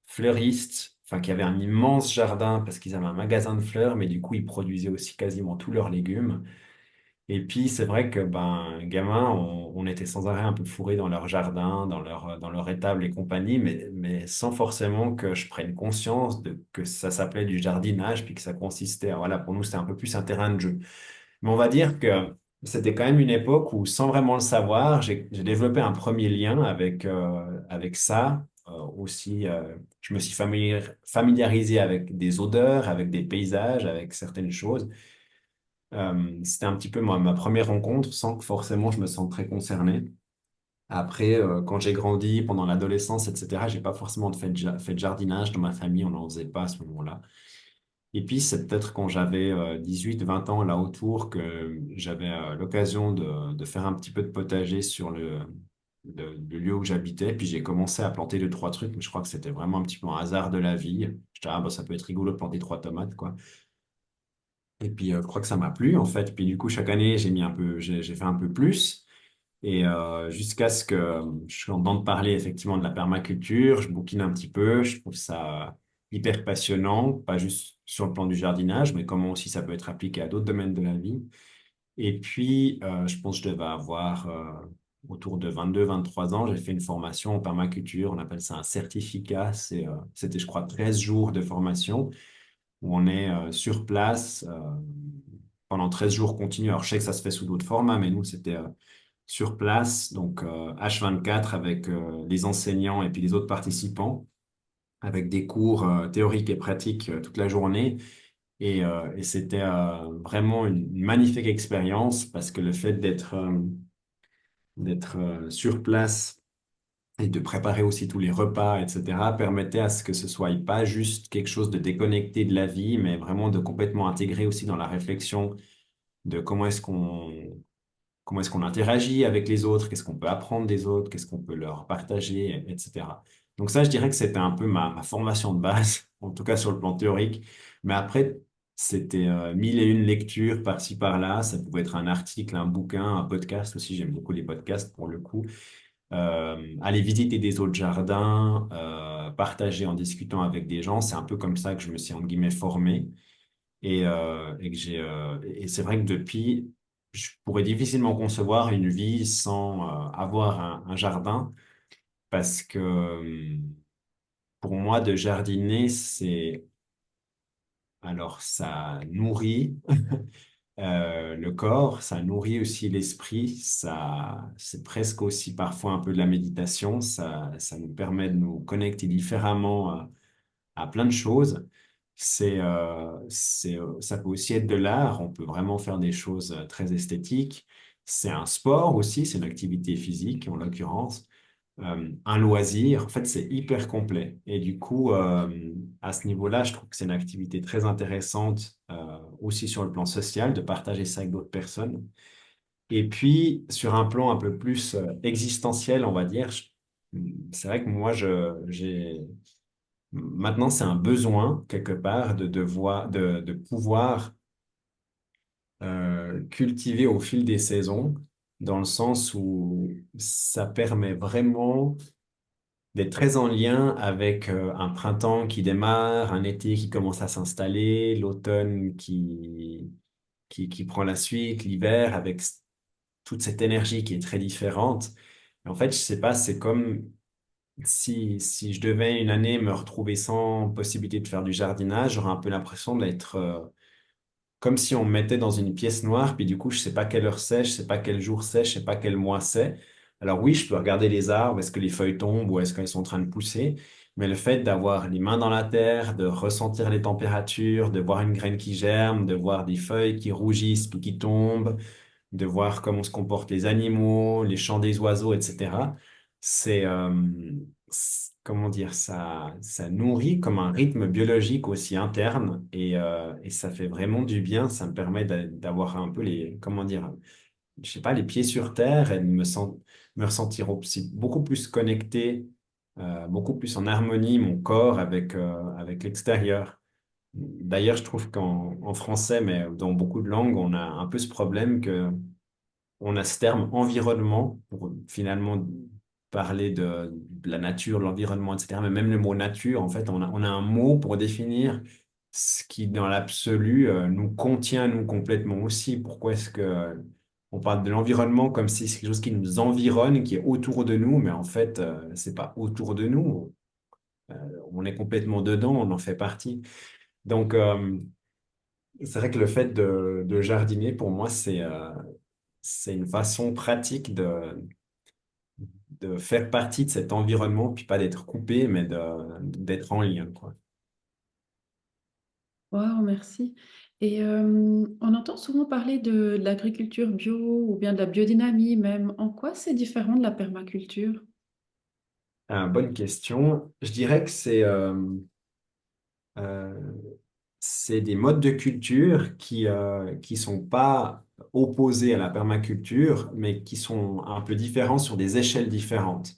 fleuristes, enfin, qui avaient un immense jardin parce qu'ils avaient un magasin de fleurs, mais du coup, ils produisaient aussi quasiment tous leurs légumes. Et puis, c'est vrai que, gamin, on était sans arrêt un peu fourrés dans leur jardin, dans leur étable et compagnie, mais sans forcément que je prenne conscience que ça s'appelait du jardinage, puis que ça consistait voilà, pour nous, c'était un peu plus un terrain de jeu. Mais on va dire que c'était quand même une époque où, sans vraiment le savoir, j'ai développé un premier lien avec ça. Aussi, je me suis familiarisé avec des odeurs, avec des paysages, avec certaines choses. C'était un petit peu ma première rencontre sans que forcément je me sente très concerné. Après, quand j'ai grandi, pendant l'adolescence, etc., j'ai pas forcément fait de jardinage dans ma famille, on n'en faisait pas à ce moment-là. Et puis, c'est peut-être quand j'avais 18, 20 ans là autour que j'avais l'occasion de faire un petit peu de potager sur le lieu où j'habitais. Puis j'ai commencé à planter deux, trois trucs, mais je crois que c'était vraiment un petit peu un hasard de la vie. Je disais, ça peut être rigolo de planter trois tomates, quoi. Et puis, je crois que ça m'a plu, en fait. Puis, du coup, chaque année, j'ai fait un peu plus. Et jusqu'à ce que je suis en train de parler effectivement de la permaculture, je bouquine un petit peu, je trouve ça hyper passionnant, pas juste sur le plan du jardinage, mais comment aussi ça peut être appliqué à d'autres domaines de la vie. Et puis, je pense que je devais avoir autour de 22, 23 ans, j'ai fait une formation en permaculture, on appelle ça un certificat, c'était je crois 13 jours de formation où on est sur place pendant 13 jours continus. Alors, je sais que ça se fait sous d'autres formats, mais nous, c'était sur place, donc H24 avec les enseignants et puis les autres participants, avec des cours théoriques et pratiques toute la journée. Et c'était vraiment une magnifique expérience parce que le fait d'être sur place et de préparer aussi tous les repas, etc., permettait à ce que ce soit pas juste quelque chose de déconnecté de la vie, mais vraiment de complètement intégré aussi dans la réflexion de comment est-ce qu'on interagit avec les autres, qu'est-ce qu'on peut apprendre des autres, qu'est-ce qu'on peut leur partager, etc. Donc ça, je dirais que c'était un peu ma formation de base, en tout cas sur le plan théorique. Mais après, c'était mille et une lectures par-ci, par-là. Ça pouvait être un article, un bouquin, un podcast aussi. J'aime beaucoup les podcasts pour le coup. Aller visiter des autres jardins, partager en discutant avec des gens. C'est un peu comme ça que je me suis, entre guillemets, formé. Et c'est vrai que depuis, je pourrais difficilement concevoir une vie sans avoir un jardin parce que pour moi, de jardiner, alors ça nourrit le corps, ça nourrit aussi l'esprit, c'est presque aussi parfois un peu de la méditation, ça nous permet de nous connecter différemment à plein de choses. Ça peut aussi être de l'art, on peut vraiment faire des choses très esthétiques. C'est un sport aussi, c'est une activité physique en l'occurrence, un loisir. En fait, c'est hyper complet. Et du coup, à ce niveau-là, je trouve que c'est une activité très intéressante aussi sur le plan social, de partager ça avec d'autres personnes. Et puis, sur un plan un peu plus existentiel, on va dire, c'est vrai que moi, maintenant, c'est un besoin, quelque part, de pouvoir cultiver au fil des saisons, dans le sens où ça permet vraiment d'être très en lien avec un printemps qui démarre, un été qui commence à s'installer, l'automne qui prend la suite, l'hiver avec toute cette énergie qui est très différente. En fait, je sais pas, c'est comme si je devais une année me retrouver sans possibilité de faire du jardinage, j'aurais un peu l'impression d'être comme si on me mettait dans une pièce noire, puis du coup, je sais pas quelle heure c'est, je sais pas quel jour c'est, je sais pas quel mois c'est. Alors oui, je peux regarder les arbres, est-ce que les feuilles tombent ou est-ce qu'elles sont en train de pousser, mais le fait d'avoir les mains dans la terre, de ressentir les températures, de voir une graine qui germe, de voir des feuilles qui rougissent puis qui tombent, de voir comment se comportent les animaux, les chants des oiseaux, etc. Comment dire, ça nourrit comme un rythme biologique aussi interne et ça fait vraiment du bien. Ça me permet d'avoir un peu comment dire, je sais pas, les pieds sur terre et de me ressentir aussi beaucoup plus connecté, beaucoup plus en harmonie, mon corps avec l'extérieur. D'ailleurs, je trouve qu'en français, mais dans beaucoup de langues, on a un peu ce problème que on a ce terme environnement pour finalement parler de la nature, de l'environnement, etc. Mais même le mot nature, en fait, on a un mot pour définir ce qui, dans l'absolu, nous contient, nous, complètement aussi. Pourquoi est-ce que on parle de l'environnement comme si c'est quelque chose qui nous environne, qui est autour de nous, mais en fait, c'est pas autour de nous. On est complètement dedans, on en fait partie. Donc, c'est vrai que le fait de jardiner, pour moi, c'est une façon pratique de faire partie de cet environnement, puis pas d'être coupé, mais d'être en lien, quoi. Waouh, merci. Et on entend souvent parler de l'agriculture bio ou bien de la biodynamie même. En quoi c'est différent de la permaculture? Bonne question. Je dirais que euh, c'est des modes de culture qui sont pas opposés à la permaculture, mais qui sont un peu différents sur des échelles différentes.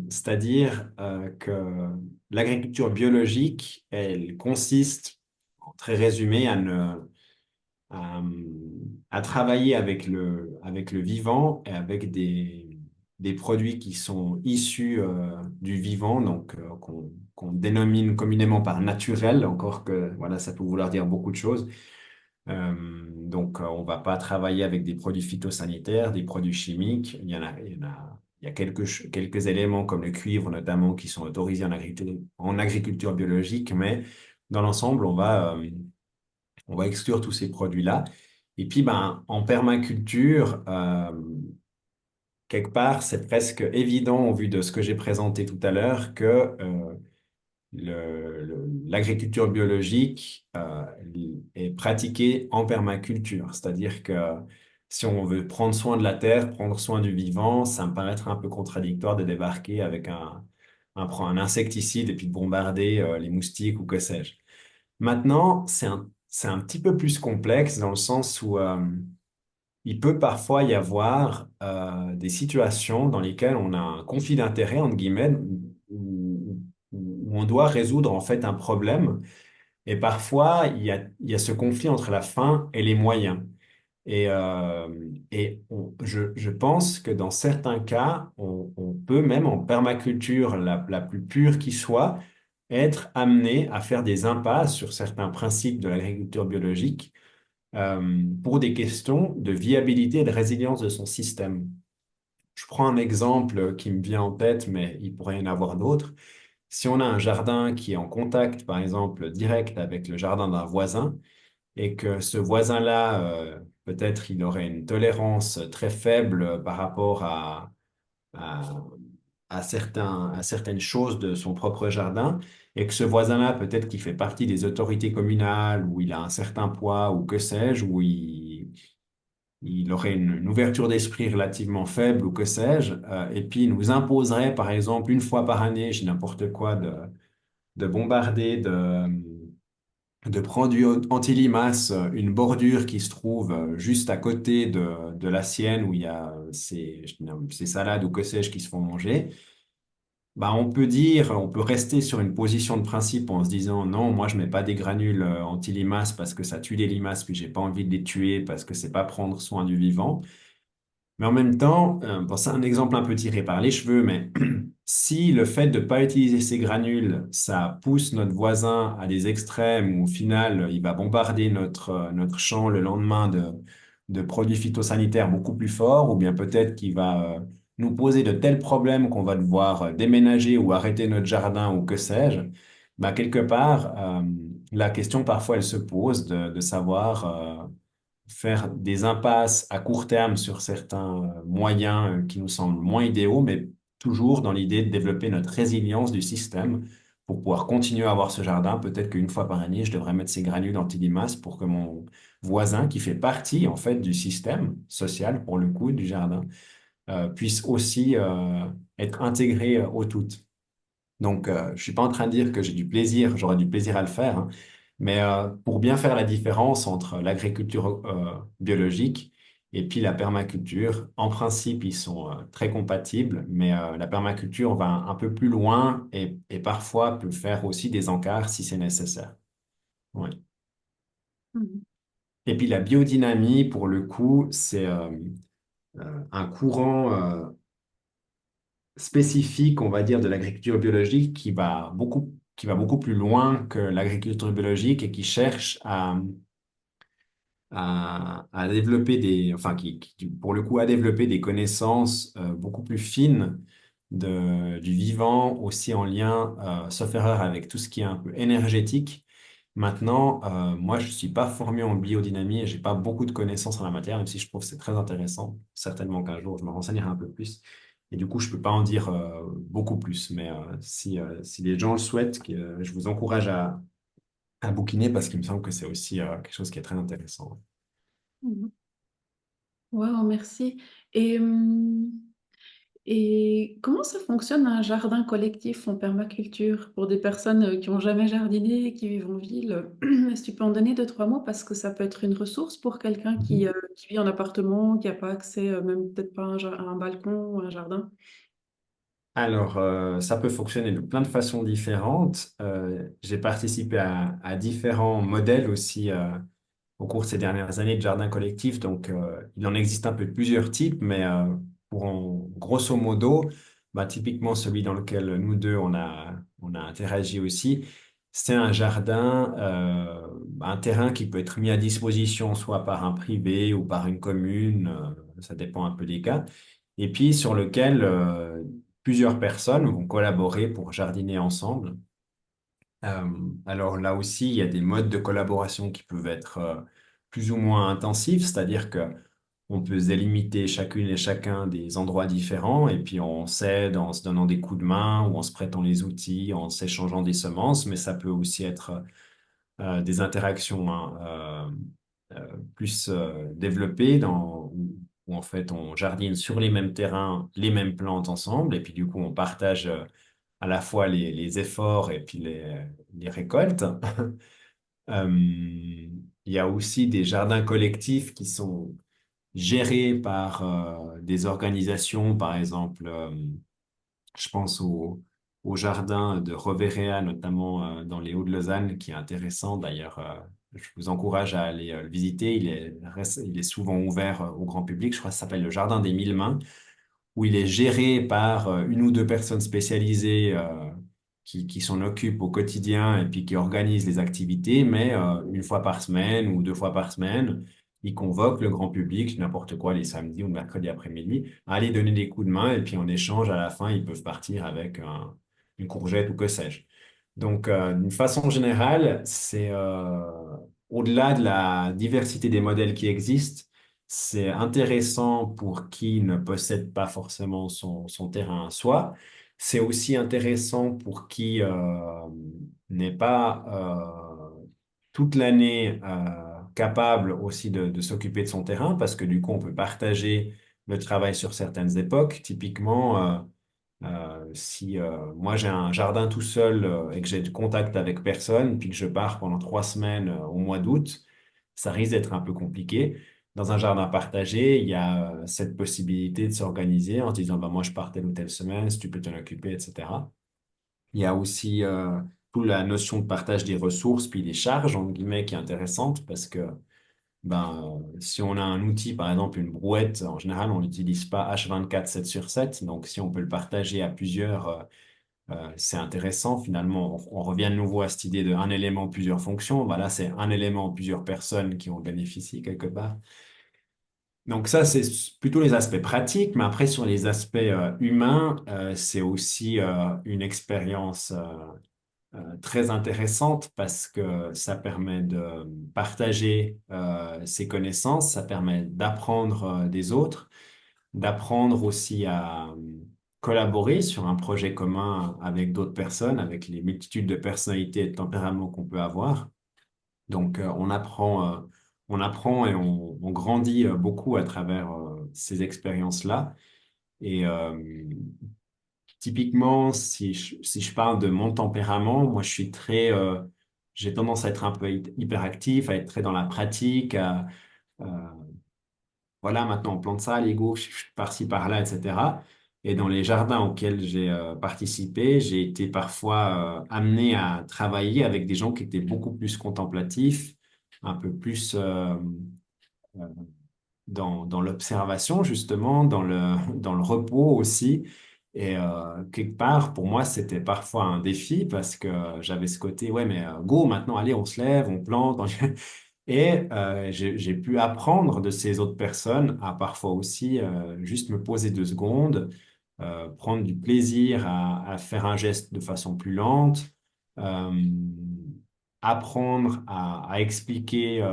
C'est-à-dire que l'agriculture biologique, elle consiste, en très résumé, à, à travailler avec le vivant et avec des produits qui sont issus du vivant, donc qu'on dénomine communément par naturel, encore que voilà, ça peut vouloir dire beaucoup de choses. On va pas travailler avec des produits phytosanitaires, des produits chimiques. Il y a quelques éléments comme le cuivre notamment qui sont autorisés en agriculture biologique, mais dans l'ensemble, on va exclure tous ces produits-là. Et puis, ben, en permaculture, quelque part, c'est presque évident au vu de ce que j'ai présenté tout à l'heure que l'agriculture biologique est pratiquée en permaculture. C'est-à-dire que si on veut prendre soin de la terre, prendre soin du vivant, ça me paraît être un peu contradictoire de débarquer avec un insecticide et puis de bombarder les moustiques ou que sais-je. Maintenant, c'est un petit peu plus complexe dans le sens où il peut parfois y avoir des situations dans lesquelles on a un conflit d'intérêts, entre guillemets, où on doit résoudre en fait un problème. Et parfois, il y a ce conflit entre la fin et les moyens. Je pense que dans certains cas, on peut même en permaculture la plus pure qui soit, être amené à faire des impasses sur certains principes de l'agriculture biologique pour des questions de viabilité et de résilience de son système. Je prends un exemple qui me vient en tête, mais il pourrait y en avoir d'autres. Si on a un jardin qui est en contact, par exemple, direct avec le jardin d'un voisin, et que ce voisin-là, peut-être il aurait une tolérance très faible par rapport à, à certaines choses de son propre jardin, et que ce voisin-là, peut-être qu'il fait partie des autorités communales, ou il a un certain poids, ou que sais-je, ou il aurait une ouverture d'esprit relativement faible, ou que sais-je, et puis il nous imposerait, par exemple, une fois par année, j'ai n'importe quoi, de bombarder, de produits anti-limaces, une bordure qui se trouve juste à côté de la sienne où il y a ces salades ou que sais-je qui se font manger, bah, on peut rester sur une position de principe en se disant non, moi je mets pas des granules anti-limaces parce que ça tue les limaces, puis j'ai pas envie de les tuer parce que c'est pas prendre soin du vivant. Mais en même temps, bon, c'est un exemple un peu tiré par les cheveux, mais si le fait de ne pas utiliser ces granules, ça pousse notre voisin à des extrêmes où au final, il va bombarder notre champ le lendemain de produits phytosanitaires beaucoup plus forts, ou bien peut-être qu'il va nous poser de tels problèmes qu'on va devoir déménager ou arrêter notre jardin ou que sais-je, bah, quelque part, la question parfois elle se pose de savoir faire des impasses à court terme sur certains moyens qui nous semblent moins idéaux, mais toujours dans l'idée de développer notre résilience du système pour pouvoir continuer à avoir ce jardin. Peut-être qu'une fois par année, je devrais mettre ces granules anti-limaces pour que mon voisin, qui fait partie en fait du système social pour le coup du jardin, puisse aussi être intégré au tout. Donc, je suis pas en train de dire que j'ai du plaisir, j'aurai du plaisir à le faire, hein, mais pour bien faire la différence entre l'agriculture biologique et puis la permaculture, en principe, ils sont très compatibles, mais la permaculture va un peu plus loin et parfois peut faire aussi des encarts si c'est nécessaire. Ouais. Mhm. Et puis la biodynamie, pour le coup, c'est un courant spécifique, on va dire, de l'agriculture biologique qui va beaucoup plus loin que l'agriculture biologique et qui cherche à développer enfin, pour le coup, à développer des connaissances beaucoup plus fines du vivant, aussi en lien, sauf erreur, avec tout ce qui est un peu énergétique. Maintenant, moi, je ne suis pas formé en biodynamie et j'ai pas beaucoup de connaissances en la matière, même si je trouve que c'est très intéressant. Certainement qu'un jour, je me renseignerai un peu plus. Et du coup, je peux pas en dire beaucoup plus. Mais si les gens le souhaitent, je vous encourage à bouquiner parce qu'il me semble que c'est aussi quelque chose qui est très intéressant. Mhm. Wow, merci. Et, hum, et comment ça fonctionne un jardin collectif en permaculture pour des personnes qui n'ont jamais jardiné, qui vivent en ville? Est-ce que tu peux en donner deux, trois mots parce que ça peut être une ressource pour quelqu'un qui vit en appartement, qui n'a pas accès, même peut-être pas à un balcon ou un jardin? Alors, ça peut fonctionner de plein de façons différentes. J'ai participé à différents modèles aussi au cours de ces dernières années de jardin collectif. Donc, il en existe un peu de plusieurs types, mais grosso modo, bah, typiquement celui dans lequel nous deux, on a interagi aussi, c'est un jardin, un terrain qui peut être mis à disposition soit par un privé ou par une commune, ça dépend un peu des cas, et puis sur lequel plusieurs personnes vont collaborer pour jardiner ensemble. Alors là aussi, il y a des modes de collaboration qui peuvent être plus ou moins intensifs, c'est-à-dire que On peut délimiter chacune et chacun des endroits différents et puis on s'aide en se donnant des coups de main ou en se prêtant les outils, en s'échangeant des semences, mais ça peut aussi être des interactions hein, plus développées où en fait on jardine sur les mêmes terrains, les mêmes plantes ensemble et puis du coup on partage à la fois les efforts et puis les récoltes. Il y a aussi des jardins collectifs qui sont gérés par des organisations, par exemple, je pense au jardin de Revéréa, notamment dans les Hauts-de-Lausanne, qui est intéressant. D'ailleurs, je vous encourage à aller le visiter. Il est souvent ouvert au grand public. Je crois que ça s'appelle le Jardin des Mille Mains où il est géré par une ou deux personnes spécialisées qui s'en occupent au quotidien et puis qui organisent les activités, mais une fois par semaine ou deux fois par semaine, ils convoquent le grand public, n'importe quoi, les samedis ou le mercredi après-midi, à aller donner des coups de main et puis en échange, à la fin, ils peuvent partir avec une courgette ou que sais-je. Donc, d'une façon générale, c'est au-delà de la diversité des modèles qui existent, c'est intéressant pour qui ne possède pas forcément son terrain à soi. C'est aussi intéressant pour qui n'est pas toute l'année capable aussi de s'occuper de son terrain, parce que du coup, on peut partager le travail sur certaines époques. Typiquement, si moi j'ai un jardin tout seul et que j'ai de contact avec personne, puis que je pars pendant 3 semaines au mois d'août, ça risque d'être un peu compliqué. Dans un jardin partagé, il y a cette possibilité de s'organiser en se disant, bah, moi je pars telle ou telle semaine, si tu peux t'en occuper, etc. Il y a aussi toute la notion de partage des ressources, puis des charges, entre guillemets, qui est intéressante parce que si on a un outil, par exemple une brouette, en général, on l'utilise pas H24, 7 sur 7. Donc, si on peut le partager à plusieurs, c'est intéressant. Finalement, on revient de nouveau à cette idée de un élément, plusieurs fonctions. Voilà, c'est un élément, plusieurs personnes qui en bénéficient quelque part. Donc ça, c'est plutôt les aspects pratiques, mais après, sur les aspects humains, c'est aussi une expérience très intéressante parce que ça permet de partager ses connaissances, ça permet d'apprendre des autres, d'apprendre aussi à collaborer sur un projet commun avec d'autres personnes, avec les multitudes de personnalités et de tempéraments qu'on peut avoir. Donc, on apprend et on grandit beaucoup à travers ces expériences-là. Et typiquement, si je parle de mon tempérament, moi, j'ai tendance à être un peu hyperactif, à être très dans la pratique, euh, voilà, maintenant on plante ça, Lego, je suis par-ci, par-là, etc. Et dans les jardins auxquels j'ai participé, j'ai été parfois amené à travailler avec des gens qui étaient beaucoup plus contemplatifs, un peu plus euh, dans l'observation, justement, dans le repos aussi. Et quelque part, pour moi, c'était parfois un défi parce que j'avais ce côté, ouais, mais go, maintenant, allez, on se lève, on plante. Et j'ai pu apprendre de ces autres personnes à parfois aussi juste me poser 2 secondes, prendre du plaisir à faire un geste de façon plus lente, euh, apprendre à expliquer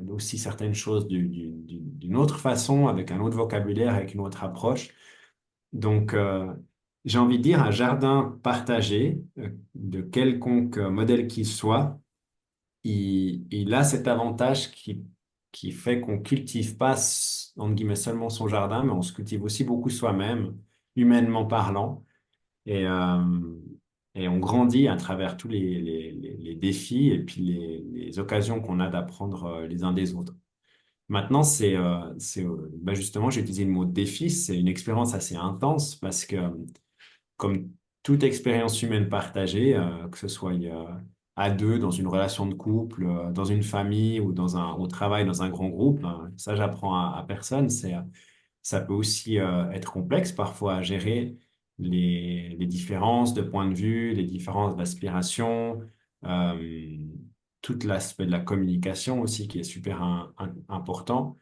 aussi certaines choses d'une autre façon, avec un autre vocabulaire, avec une autre approche. Donc, j'ai envie de dire un jardin partagé, de quelconque modèle qu'il soit il a cet avantage qui fait qu'on cultive pas, entre guillemets, seulement son jardin, mais on se cultive aussi beaucoup soi-même, humainement parlant, et, euh, et on grandit à travers tous les défis et puis les occasions qu'on a d'apprendre les uns des autres. Maintenant, justement, j'ai utilisé le mot défi, c'est une expérience assez intense parce que comme toute expérience humaine partagée, que ce soit à deux, dans une relation de couple, dans une famille ou au travail, dans un grand groupe, hein, ça j'apprends à personne. Ça peut aussi être complexe parfois à gérer les différences de point de vue, les différences d'aspiration, euh, tout l'aspect de la communication aussi qui est super important.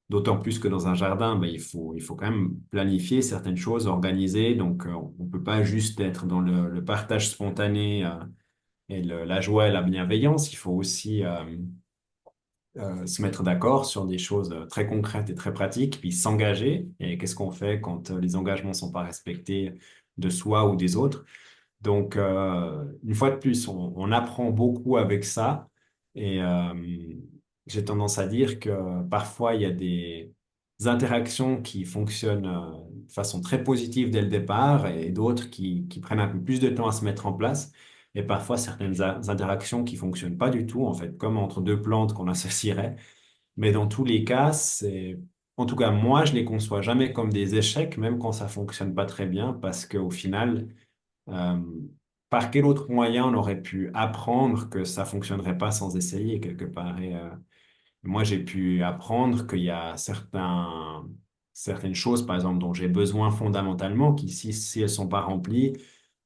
D'autant plus que dans un jardin, ben, il faut quand même planifier certaines choses, organiser. Donc, on ne peut pas juste être dans le partage spontané et la joie et la bienveillance. Il faut aussi se mettre d'accord sur des choses très concrètes et très pratiques, puis s'engager. Et qu'est-ce qu'on fait quand les engagements sont pas respectés de soi ou des autres? Donc, une fois de plus, on apprend beaucoup avec ça. Et j'ai tendance à dire que parfois, il y a des interactions qui fonctionnent de façon très positive dès le départ et d'autres qui prennent un peu plus de temps à se mettre en place. Et parfois, certaines interactions qui fonctionnent pas du tout, en fait, comme entre deux plantes qu'on associerait. Mais dans tous les cas, en tout cas, moi, je les conçois jamais comme des échecs, même quand ça fonctionne pas très bien, parce qu'au final, euh, par quel autre moyen on aurait pu apprendre que ça fonctionnerait pas sans essayer quelque part? Et, moi, j'ai pu apprendre qu'il y a certaines choses, par exemple, dont j'ai besoin fondamentalement, qui, si elles sont pas remplies,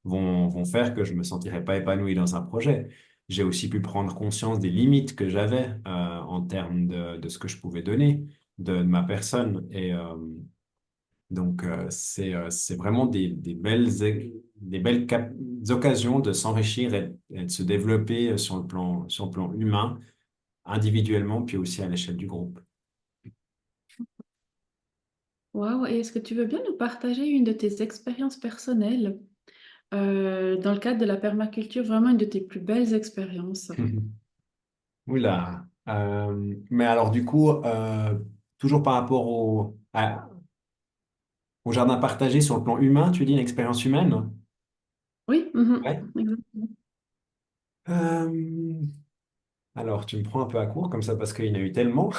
vont faire que je me sentirai pas épanoui dans un projet. J'ai aussi pu prendre conscience des limites que j'avais en termes de ce que je pouvais donner, de ma personne. Et donc, c'est vraiment des belles occasions de s'enrichir et de se développer sur le plan humain, individuellement, puis aussi à l'échelle du groupe. Waouh, et est-ce que tu veux bien nous partager une de tes expériences personnelles dans le cadre de la permaculture, vraiment une de tes plus belles expériences? Oula. Mais alors, du coup, toujours par rapport au jardin partagé sur le plan humain, tu dis une expérience humaine? Oui, Ouais. exactement. Euh, alors, tu me prends un peu à court comme ça parce qu'il y en a eu tellement.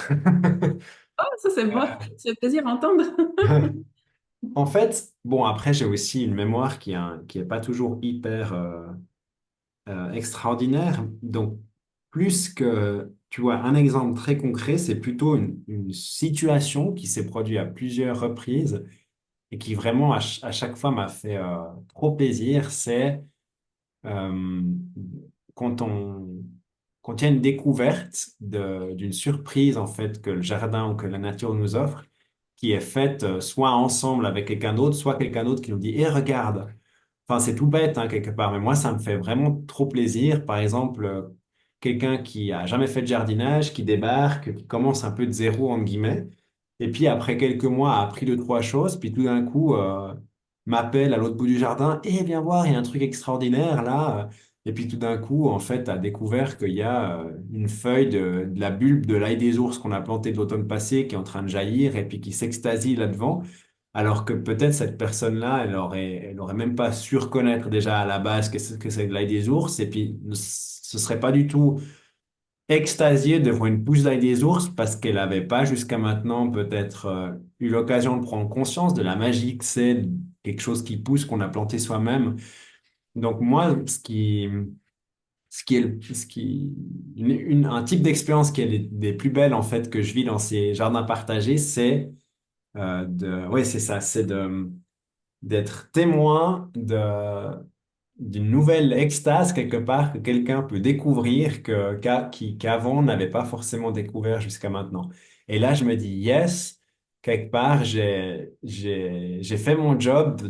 Oh, ça c'est bon, ça fait plaisir à entendre. En fait, bon, après, j'ai aussi une mémoire qui est pas toujours hyper extraordinaire. Donc, plus que, tu vois, un exemple très concret, c'est plutôt une situation qui s'est produite à plusieurs reprises et qui vraiment, à chaque fois, m'a fait trop plaisir. C'est euh, quand quand il y a une découverte d'une surprise, en fait, que le jardin ou que la nature nous offre, qui est faite soit ensemble avec quelqu'un d'autre, soit quelqu'un d'autre qui nous dit, eh, regarde. Enfin, c'est tout bête, hein, quelque part, mais moi, ça me fait vraiment trop plaisir. Par exemple, quelqu'un qui a jamais fait de jardinage, qui débarque, qui commence un peu de zéro, entre guillemets, et puis après quelques mois a appris deux, trois choses, puis tout d'un coup m'appelle à l'autre bout du jardin, et viens voir, il y a un truc extraordinaire là. Et puis tout d'un coup, en fait, a découvert qu'il y a une feuille de la bulbe de l'ail des ours qu'on a planté de l'automne passé qui est en train de jaillir et puis qui s'extasie là-devant. Alors que peut-être cette personne-là, elle aurait même pas su reconnaître déjà à la base que c'est de l'ail des ours, et puis ce serait pas du tout extasiée devant une pousse d'ail des ours parce qu'elle n'avait pas jusqu'à maintenant peut-être eu l'occasion de prendre conscience de la magie que c'est quelque chose qui pousse, qu'on a planté soi-même. Donc moi, ce qui est, ce qui, un type d'expérience qui est des plus belles en fait que je vis dans ces jardins partagés, c'est ouais, c'est ça, c'est d'être témoin d'une nouvelle extase quelque part que quelqu'un peut découvrir qu'avant n'avait pas forcément découvert jusqu'à maintenant. Et là, je me dis, yes, quelque part, j'ai fait mon job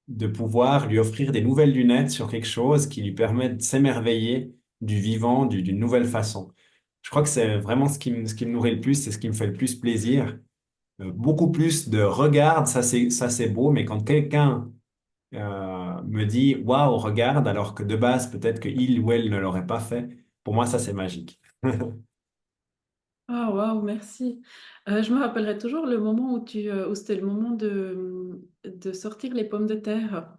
de pouvoir lui offrir des nouvelles lunettes sur quelque chose qui lui permet de s'émerveiller du vivant d'une nouvelle façon. Je crois que c'est vraiment ce qui me nourrit le plus, c'est ce qui me fait le plus plaisir. Beaucoup plus de regarde, ça c'est beau, mais quand quelqu'un me dit waouh, regarde, alors que de base, peut-être que il ou elle ne l'aurait pas fait. Pour moi, ça, c'est magique. Ah waouh, merci. Je me rappellerai toujours le moment où c'était le moment de sortir les pommes de terre.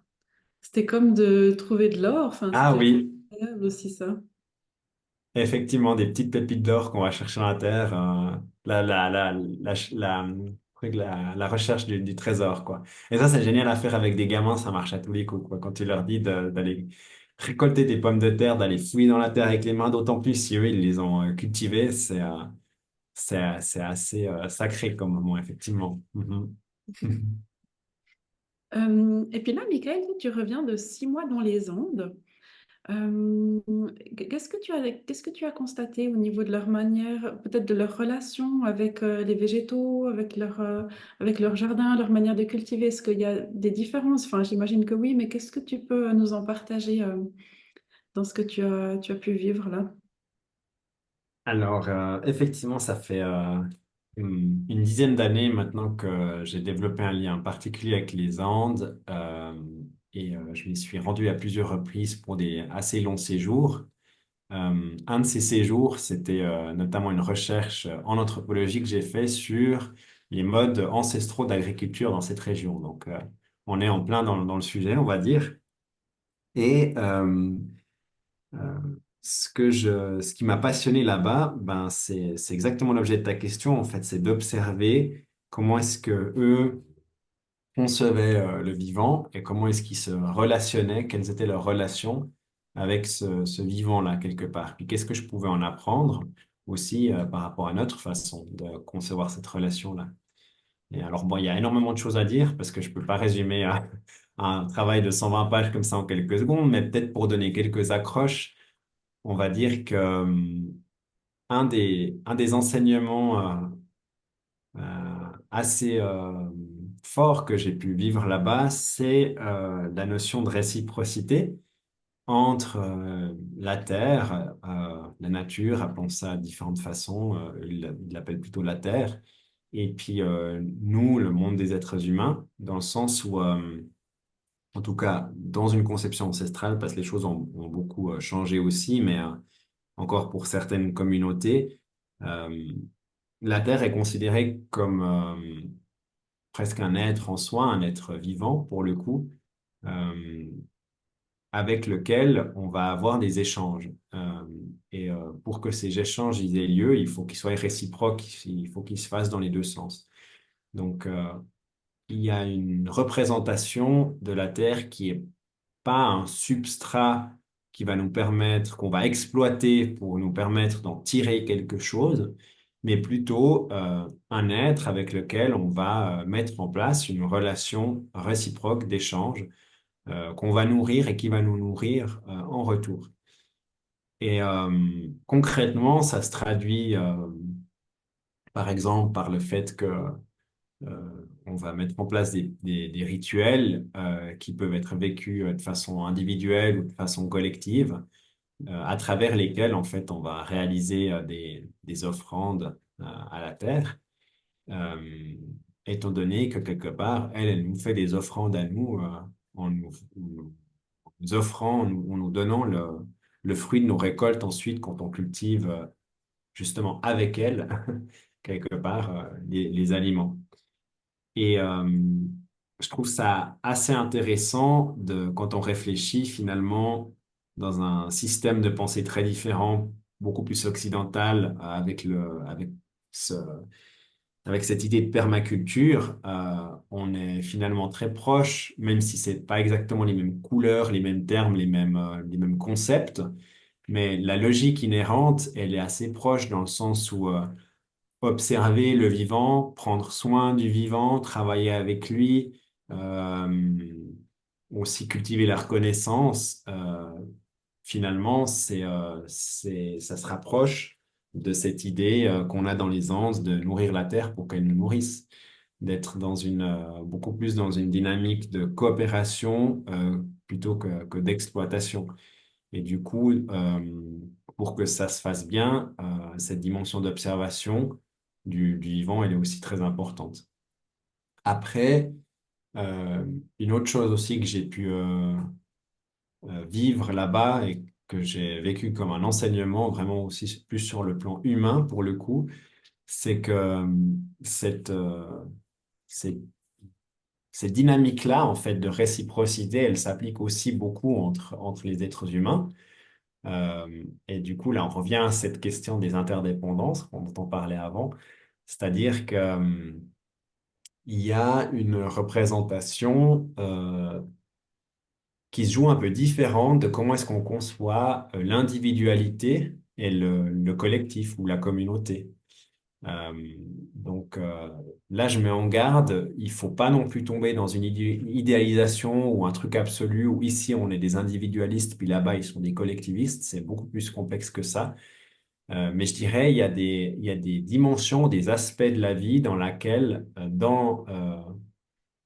C'était comme de trouver de l'or. Enfin, Ah c'était oui, incroyable aussi ça. effectivement, des petites pépites d'or qu'on va chercher dans la terre. La recherche du trésor, quoi. Et ça, c'est génial à faire avec des gamins, ça marche à tous les coups, quoi. Quand tu leur dis d'aller récolter des pommes de terre, d'aller fouiller dans la terre avec les mains, d'autant plus si eux, ils les ont cultivées, c'est assez sacré comme moment, effectivement. Mhm. Et puis là, Michael, tu reviens de 6 mois dans les Andes. Euh, qu'est-ce que tu as constaté au niveau de leur manière, peut-être de leur relation avec les végétaux, avec leur jardin, leur manière de cultiver? Est-ce qu'il y a des différences? Enfin, j'imagine que oui, mais qu'est-ce que tu peux nous en partager dans ce que tu as pu vivre là? Alors, effectivement, ça fait une dizaine d'années maintenant que j'ai développé un lien particulier avec les Andes je m'y suis rendu à plusieurs reprises pour des assez longs séjours. Un de ces séjours, c'était notamment une recherche en anthropologie que j'ai fait sur les modes ancestraux d'agriculture dans cette région. Donc, on est en plein dans le sujet, on va dire. Et euh, ce qui m'a passionné là-bas, ben, c'est exactement l'objet de ta question, en fait, c'est d'observer comment est-ce que eux concevaient le vivant et comment est-ce qu'ils se relationnaient, quelles étaient leurs relations avec ce vivant-là, quelque part. Puis qu'est-ce que je pouvais en apprendre aussi par rapport à notre façon de concevoir cette relation-là. Et alors, bon, il y a énormément de choses à dire parce que je peux pas résumer un travail de 120 pages comme ça en quelques secondes, mais peut-être pour donner quelques accroches, on va dire que un des enseignements assez forts que j'ai pu vivre là-bas, c'est la notion de réciprocité entre la Terre, la nature, appelons ça de différentes façons, il l'appelle plutôt la Terre, et puis nous, le monde des êtres humains, dans le sens où, en tout cas, dans une conception ancestrale, parce que les choses ont beaucoup changé aussi, mais encore pour certaines communautés, euh, la Terre est considérée comme presque un être en soi, un être vivant pour le coup, euh, avec lequel on va avoir des échanges. Pour que ces échanges ils aient lieu, il faut qu'ils soient réciproques, il faut qu'ils se fassent dans les deux sens. Donc, il y a une représentation de la Terre qui est pas un substrat qui va nous permettre, qu'on va exploiter pour nous permettre d'en tirer quelque chose, mais plutôt un être avec lequel on va mettre en place une relation réciproque d'échange qu'on va nourrir et qui va nous nourrir en retour. Concrètement, ça se traduit par exemple par le fait que on va mettre en place des rituels qui peuvent être vécus de façon individuelle ou de façon collective, à travers lesquels, en fait, on va réaliser des offrandes à la terre, euh, étant donné que quelque part, elle nous fait des offrandes à nous nous offrant, en nous donnant le fruit de nos récoltes ensuite quand on cultive justement avec elle, quelque part, les aliments. Et je trouve ça assez intéressant quand on réfléchit finalement dans un système de pensée très différent, beaucoup plus occidental, ce, avec cette idée de permaculture, on est finalement très proche, même si c'est pas exactement les mêmes couleurs, les mêmes termes, les mêmes concepts, mais la logique inhérente, elle est assez proche dans le sens où observer le vivant, prendre soin du vivant, travailler avec lui, euh, aussi cultiver la reconnaissance. Finalement, ça se rapproche de cette idée qu'on a dans les Andes de nourrir la terre pour qu'elle nous nourrisse, d'être beaucoup plus dans une dynamique de coopération plutôt que d'exploitation. Et du coup, pour que ça se fasse bien, cette dimension d'observation du vivant, elle est aussi très importante. Après, euh, une autre chose aussi que j'ai pu vivre là-bas et que j'ai vécu comme un enseignement, vraiment aussi plus sur le plan humain pour le coup, c'est que cette, euh, cette, cette dynamique-là, en fait, de réciprocité, elle s'applique aussi beaucoup entre les êtres humains. Et du coup, là, on revient à cette question des interdépendances dont on parlait avant, c'est-à-dire que, il y a une représentation qui se joue un peu différente de comment est-ce qu'on conçoit l'individualité et le collectif ou la communauté. Euh, donc là, je mets en garde, il faut pas non plus tomber dans une idéalisation ou un truc absolu où ici on est des individualistes, puis là-bas ils sont des collectivistes. C'est beaucoup plus complexe que ça. Mais je dirais, il y a des dimensions, des aspects de la vie dans laquelle, dans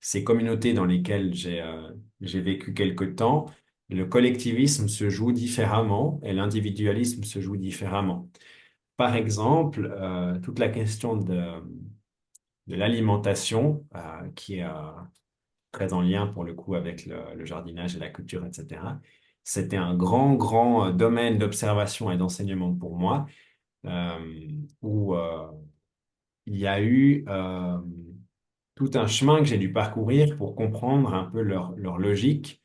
ces communautés dans lesquelles j'ai vécu quelque temps, le collectivisme se joue différemment et l'individualisme se joue différemment. par exemple, toute la question de l'alimentation, qui est très en lien pour le coup avec le jardinage et la culture, etc. C'était un grand, grand domaine d'observation et d'enseignement pour moi, où il y a eu tout un chemin que j'ai dû parcourir pour comprendre un peu leur logique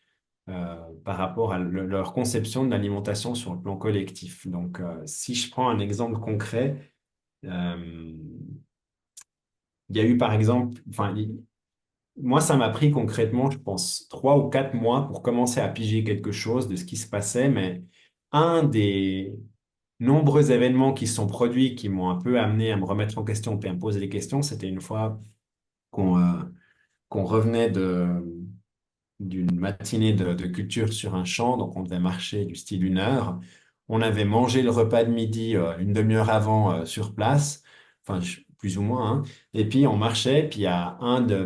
par rapport à leur conception de l'alimentation sur le plan collectif. Donc, si je prends un exemple concret, euh, il y a eu par exemple, enfin, moi, ça m'a pris concrètement, je pense, 3 ou 4 mois pour commencer à piger quelque chose de ce qui se passait, mais un des nombreux événements qui se sont produits, qui m'ont un peu amené à me remettre en question et à me poser des questions, c'était une fois qu'on revenait d'une matinée de culture sur un champ, donc on devait marcher du style 1 heure. On avait mangé le repas de midi une demi-heure avant sur place, enfin plus ou moins, hein. Et puis on marchait, puis il y a un de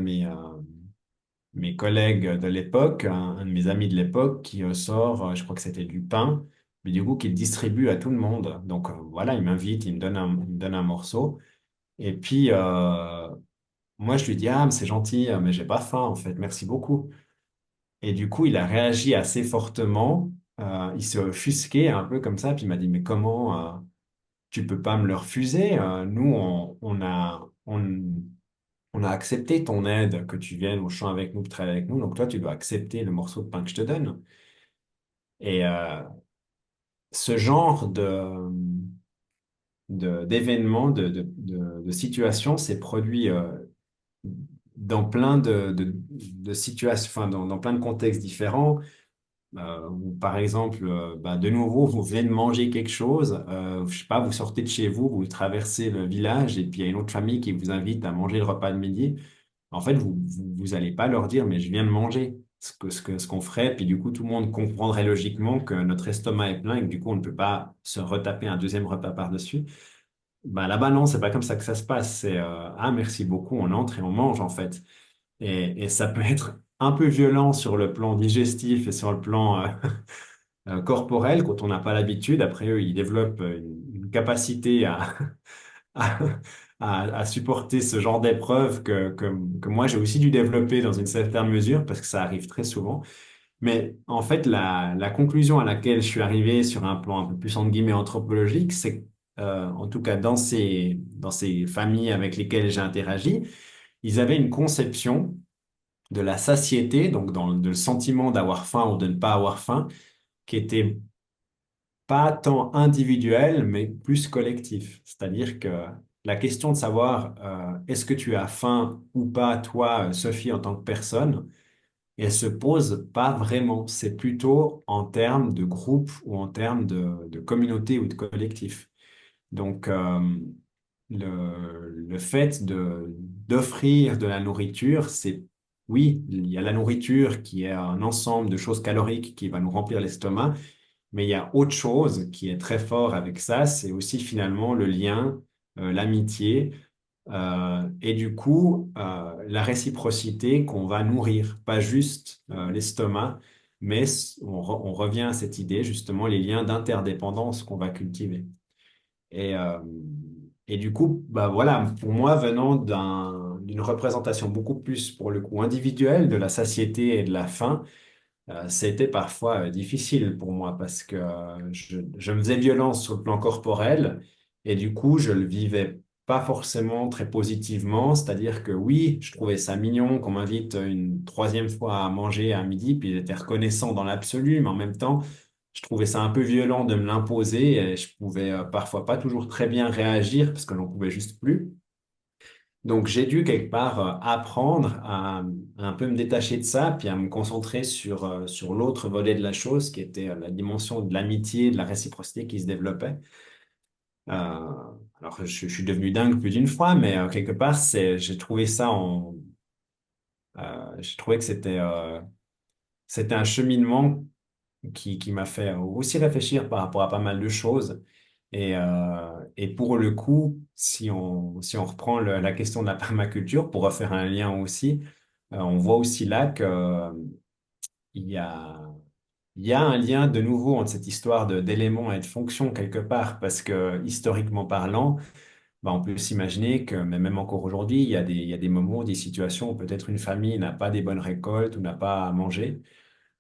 mes collègues de l'époque, un de mes amis de l'époque, qui sort, je crois que c'était du pain, mais du coup qu'il distribue à tout le monde. Donc voilà, il m'invite, il me donne un morceau. Et puis moi je lui dis, ah mais c'est gentil, mais j'ai pas faim en fait, merci beaucoup. Et du coup, il a réagi assez fortement. Il s'est offusqué un peu comme ça, puis il m'a dit, mais comment tu peux pas me le refuser? Nous, on a accepté ton aide, que tu viennes au champ avec nous, que tu travailles avec nous, donc toi, tu dois accepter le morceau de pain que je te donne. Et ce genre d'événements, de situations s'est produit dans plein de situations, enfin, dans plein de contextes différents. Ou par exemple, bah, de nouveau, vous venez de manger quelque chose, je sais pas, vous sortez de chez vous, vous traversez le village et puis il y a une autre famille qui vous invite à manger le repas de midi. En fait, vous allez pas leur dire, mais je viens de manger ce qu'on ferait, puis du coup, tout le monde comprendrait logiquement que notre estomac est plein et que du coup, on ne peut pas se retaper un deuxième repas par-dessus. Bah, là-bas, non, c'est pas comme ça que ça se passe. C'est ah, merci beaucoup, on entre et on mange en fait. Et ça peut être un peu violent sur le plan digestif et sur le plan corporel quand on n'a pas l'habitude. Après, eux, ils développent une capacité à, à supporter ce genre d'épreuve que moi, j'ai aussi dû développer dans une certaine mesure parce que ça arrive très souvent. Mais en fait, la conclusion à laquelle je suis arrivé sur un plan un peu plus, entre guillemets, anthropologique, c'est que, en tout cas dans ces familles avec lesquelles j'ai interagi, ils avaient une conception de la satiété, donc le sentiment d'avoir faim ou de ne pas avoir faim, qui était pas tant individuel, mais plus collectif. C'est-à-dire que la question de savoir est-ce que tu as faim ou pas, toi, Sophie, en tant que personne, elle se pose pas vraiment. C'est plutôt en termes de groupe ou en termes de communauté ou de collectif. Donc, le fait d'offrir de la nourriture, c'est, oui, il y a la nourriture qui est un ensemble de choses caloriques qui va nous remplir l'estomac, mais il y a autre chose qui est très fort avec ça, c'est aussi finalement le lien, l'amitié, et du coup, la réciprocité qu'on va nourrir, pas juste l'estomac, mais on revient à cette idée, justement, les liens d'interdépendance qu'on va cultiver. Et, euh, et du coup, bah voilà, pour moi, venant d'une représentation beaucoup plus, pour le coup, individuelle de la satiété et de la faim, c'était parfois difficile pour moi parce que je me faisais violence sur le plan corporel et du coup, je le vivais pas forcément très positivement. C'est-à-dire que oui, je trouvais ça mignon qu'on m'invite une troisième fois à manger à midi, puis j'étais reconnaissant dans l'absolu, mais en même temps, je trouvais ça un peu violent de me l'imposer et je pouvais parfois pas toujours très bien réagir parce que j'en pouvais juste plus. Donc, j'ai dû quelque part apprendre à un peu me détacher de ça, puis à me concentrer sur l'autre volet de la chose, qui était la dimension de l'amitié, de la réciprocité qui se développait. Alors, je suis devenu dingue plus d'une fois, mais quelque part, j'ai trouvé ça j'ai trouvé que c'était un cheminement qui m'a fait aussi réfléchir par rapport à pas mal de choses. Et pour le coup, si on reprend la question de la permaculture, pour refaire un lien aussi, on voit aussi là que il y a, il y a un lien de nouveau entre cette histoire d'éléments et de fonctions quelque part, parce que historiquement parlant, bah, on peut s'imaginer que, mais même encore aujourd'hui, il y a des moments, des situations où peut-être une famille n'a pas des bonnes récoltes ou n'a pas à manger.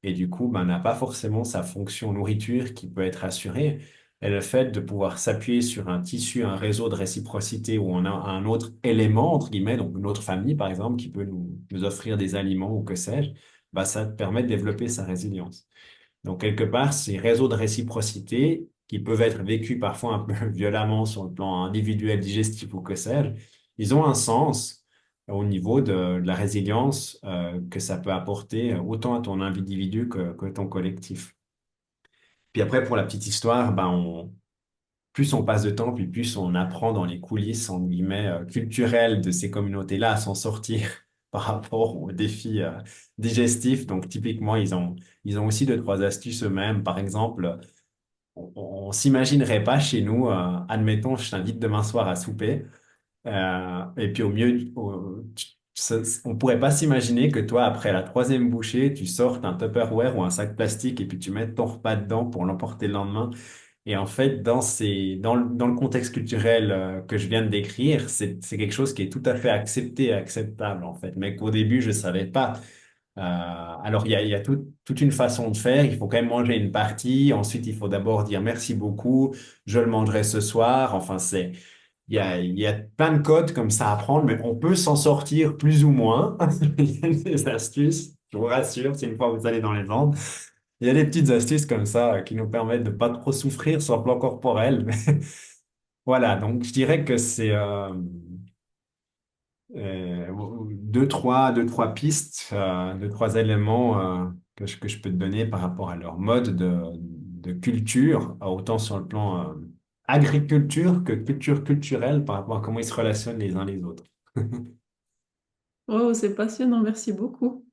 Et du coup, ben, n'a pas forcément sa fonction nourriture qui peut être assurée. Et le fait de pouvoir s'appuyer sur un tissu, un réseau de réciprocité où on a un autre élément, entre guillemets, donc une autre famille, par exemple, qui peut nous offrir des aliments ou que sais-je, bah, ça te permet de développer sa résilience. Donc, quelque part, ces réseaux de réciprocité, qui peuvent être vécus parfois un peu violemment sur le plan individuel, digestif ou que sais-je, ils ont un sens au niveau de la résilience que ça peut apporter autant à ton individu que ton collectif. Puis après, pour la petite histoire, ben plus on passe de temps, puis plus on apprend dans les coulisses, en guillemets, culturelles de ces communautés-là à s'en sortir par rapport aux défis digestifs. Donc, typiquement, ils ont aussi deux, trois astuces eux-mêmes. Par exemple, on s'imaginerait pas chez nous, admettons, je t'invite demain soir à souper, et puis au mieux, on pourrait pas s'imaginer que toi, après la troisième bouchée, tu sortes un Tupperware ou un sac plastique et puis tu mets ton repas dedans pour l'emporter le lendemain. Et en fait, dans le contexte culturel que je viens de décrire, c'est quelque chose qui est tout à fait accepté et acceptable, en fait, mais qu'au début, je savais pas. Alors, il y a toute une façon de faire. Il faut quand même manger une partie. Ensuite, il faut d'abord dire merci beaucoup. Je le mangerai ce soir. Enfin, il y a plein de codes comme ça à apprendre, mais on peut s'en sortir plus ou moins. Il y a des astuces, je vous rassure, si une fois vous allez dans les Andes. Il y a des petites astuces comme ça qui nous permettent de pas trop souffrir sur le plan corporel. Voilà, donc je dirais que c'est deux, trois pistes, deux, trois éléments que je peux te donner par rapport à leur mode de culture, autant sur le plan agriculture que culture culturelle par rapport à comment ils se relationnent les uns les autres. Oh, c'est passionnant, merci beaucoup.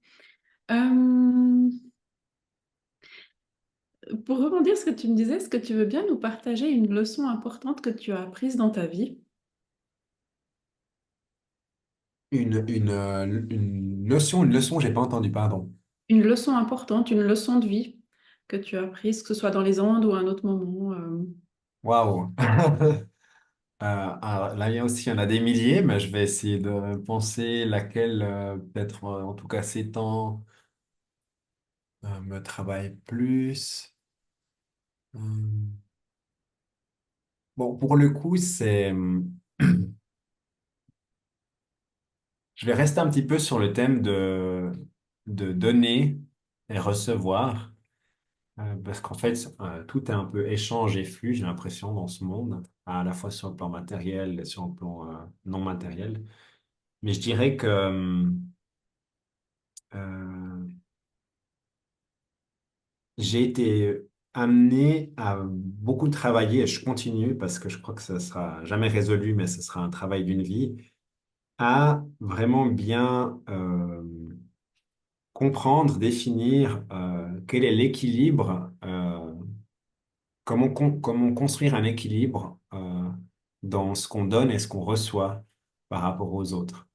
Euh, pour rebondir sur ce que tu me disais, est-ce que tu veux bien nous partager une leçon importante que tu as apprise dans ta vie? Une leçon, j'ai pas entendu, pardon. Une leçon importante, une leçon de vie que tu as apprise, que ce soit dans les Andes ou à un autre moment. Waouh! Alors, là, il y a aussi, il y en a des milliers, mais je vais essayer de penser laquelle, peut-être, en tout cas, ces temps, me travaille plus. Hum, Bon, pour le coup, je vais rester un petit peu sur le thème de donner et recevoir, parce qu'en fait, tout est un peu échange et flux, j'ai l'impression, dans ce monde, à la fois sur le plan matériel et sur le plan, non matériel. Mais je dirais que, euh, j'ai été amené à beaucoup travailler, et je continue parce que je crois que ça sera jamais résolu, mais ce sera un travail d'une vie, à vraiment bien comprendre, définir quel est l'équilibre, comment construire un équilibre dans ce qu'on donne et ce qu'on reçoit par rapport aux autres.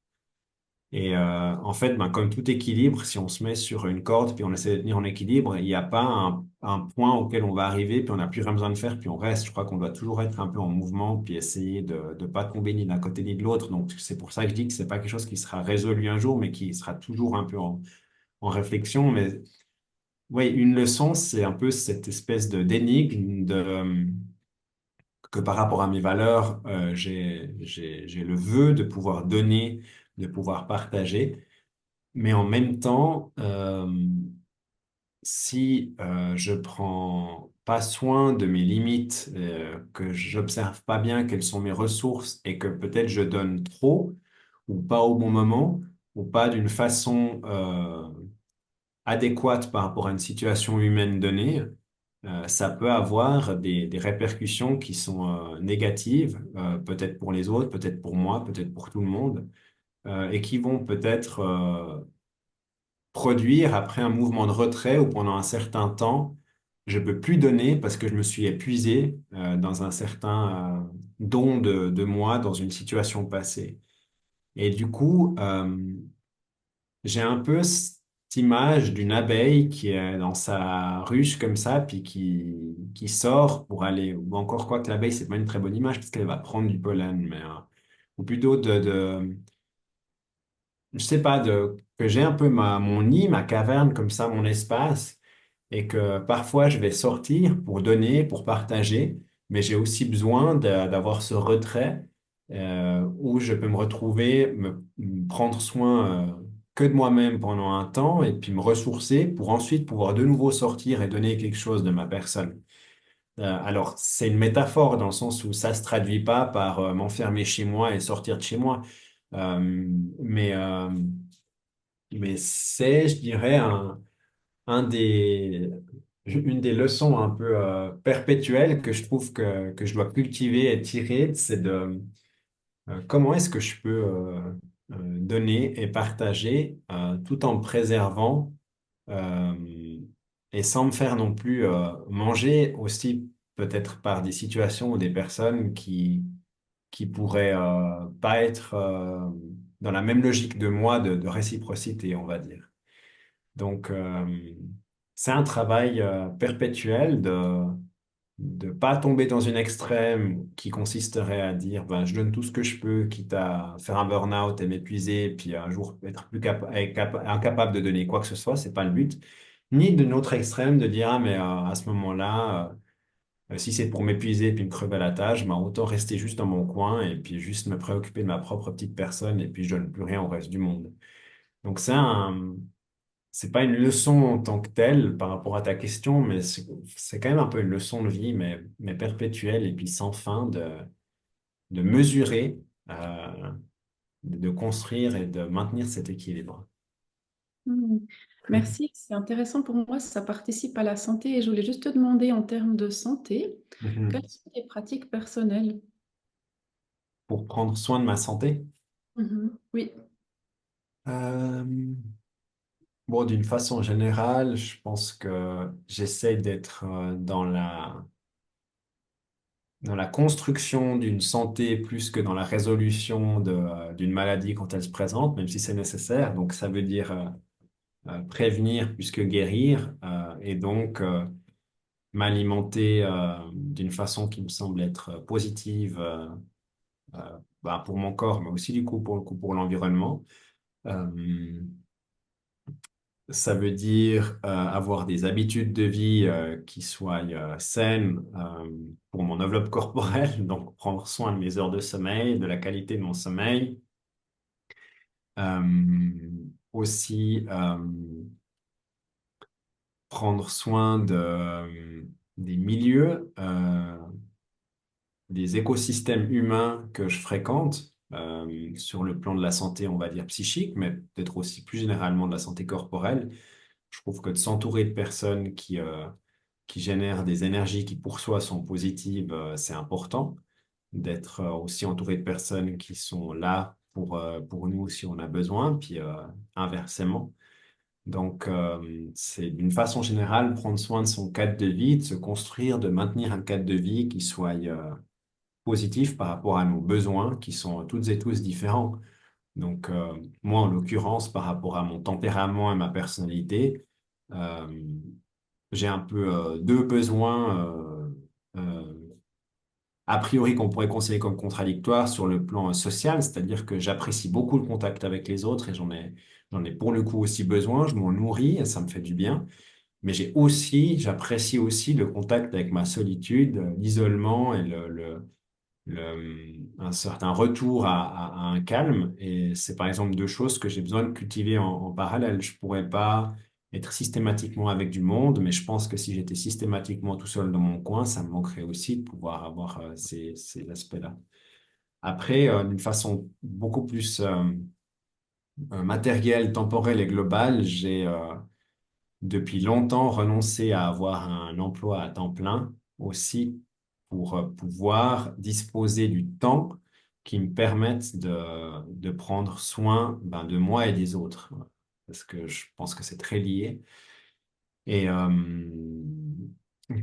Et en fait, ben, comme tout équilibre, si on se met sur une corde puis on essaie de tenir en équilibre, il n'y a pas un point auquel on va arriver puis on n'a plus rien besoin de faire puis on reste. Je crois qu'on doit toujours être un peu en mouvement puis essayer de ne pas tomber ni d'un côté ni de l'autre. Donc c'est pour ça que je dis que c'est pas quelque chose qui sera résolu un jour, mais qui sera toujours un peu en réflexion. Mais oui, une leçon, c'est un peu cette espèce de d'énigme que par rapport à mes valeurs, j'ai le vœu de pouvoir donner, de pouvoir partager. Mais en même temps, si je prends pas soin de mes limites, que j'observe pas bien quelles sont mes ressources et que peut-être je donne trop ou pas au bon moment ou pas d'une façon adéquate par rapport à une situation humaine donnée, ça peut avoir des répercussions qui sont négatives, peut-être pour les autres, peut-être pour moi, peut-être pour tout le monde, et qui vont peut-être produire après un mouvement de retrait où pendant un certain temps, je peux plus donner parce que je me suis épuisé dans un certain don de moi dans une situation passée. Et du coup, j'ai un peu image d'une abeille qui est dans sa ruche comme ça, puis qui sort pour aller, ou encore quoi que l'abeille, c'est pas une très bonne image parce qu'elle va prendre du pollen, ou plutôt je sais pas, que j'ai un peu mon nid, ma caverne comme ça, mon espace, et que parfois je vais sortir pour donner, pour partager, mais j'ai aussi besoin d'avoir ce retrait où je peux me retrouver, me prendre soin que de moi-même pendant un temps et puis me ressourcer pour ensuite pouvoir de nouveau sortir et donner quelque chose de ma personne. Alors, c'est une métaphore dans le sens où ça se traduit pas par m'enfermer chez moi et sortir de chez moi. Euh, mais mais c'est, je dirais, un une des leçons un peu perpétuelles que je trouve que je dois cultiver et tirer, c'est de comment est-ce que je peux donner et partager tout en me préservant euh, et sans me faire non plus manger aussi peut-être par des situations ou des personnes qui pourraient pas être dans la même logique de moi de réciprocité, on va dire. Donc, c'est un travail perpétuel de pas tomber dans une extrême qui consisterait à dire ben, je donne tout ce que je peux, quitte à faire un burn-out et m'épuiser, puis un jour être incapable de donner quoi que ce soit, c'est pas le but. Ni de notre extrême de dire ah, mais à ce moment-là, si c'est pour m'épuiser puis me crever la tâche, ben, autant rester juste dans mon coin et puis juste me préoccuper de ma propre petite personne et puis je donne plus rien au reste du monde. Donc, c'est pas une leçon en tant que telle par rapport à ta question, mais c'est quand même un peu une leçon de vie, mais perpétuelle et puis sans fin de mesurer, euh, de construire et de maintenir cet équilibre. Hmm. Merci, c'est intéressant pour moi, ça participe à la santé et je voulais juste te demander en termes de santé, quelles Mhm. sont tes pratiques personnelles? Pour prendre soin de ma santé, Mhm. Oui. euh, bon, d'une façon générale, je pense que j'essaie d'être dans la construction d'une santé plus que dans la résolution d'une maladie quand elle se présente, même si c'est nécessaire. Donc, ça veut dire prévenir plus que guérir, et donc m'alimenter d'une façon qui me semble être positive bah, pour mon corps, mais aussi du coup pour le coup pour l'environnement. Euh, Ça veut dire avoir des habitudes de vie qui soient saines pour mon enveloppe corporelle, donc prendre soin de mes heures de sommeil, de la qualité de mon sommeil. Aussi prendre soin des milieux, des écosystèmes humains que je fréquente sur le plan de la santé, on va dire psychique, mais peut-être aussi plus généralement de la santé corporelle. Je trouve que de s'entourer de personnes qui génèrent des énergies qui pour soi sont positives, c'est important. D'être aussi entouré de personnes qui sont là pour nous si on a besoin, puis inversement. Donc, c'est d'une façon générale prendre soin de son cadre de vie, de se construire, de maintenir un cadre de vie qui soit positif par rapport à nos besoins qui sont toutes et tous différents. Donc, moi, en l'occurrence, par rapport à mon tempérament et ma personnalité, euh, j'ai un peu deux besoins a priori qu'on pourrait considérer comme contradictoires sur le plan social, c'est-à-dire que j'apprécie beaucoup le contact avec les autres et j'en ai pour le coup aussi besoin, je m'en nourris et ça me fait du bien. Mais j'apprécie aussi le contact avec ma solitude, l'isolement et un certain retour à un calme. Et c'est par exemple deux choses que j'ai besoin de cultiver en parallèle. Je pourrais pas être systématiquement avec du monde, mais je pense que si j'étais systématiquement tout seul dans mon coin, ça me manquerait aussi de pouvoir avoir ces aspects-là. Après, d'une façon beaucoup plus matérielle, temporelle et globale, j'ai depuis longtemps renoncé à avoir un emploi à temps plein aussi pour pouvoir disposer du temps qui me permette de prendre soin ben, de moi et des autres. Parce que je pense que c'est très lié. Et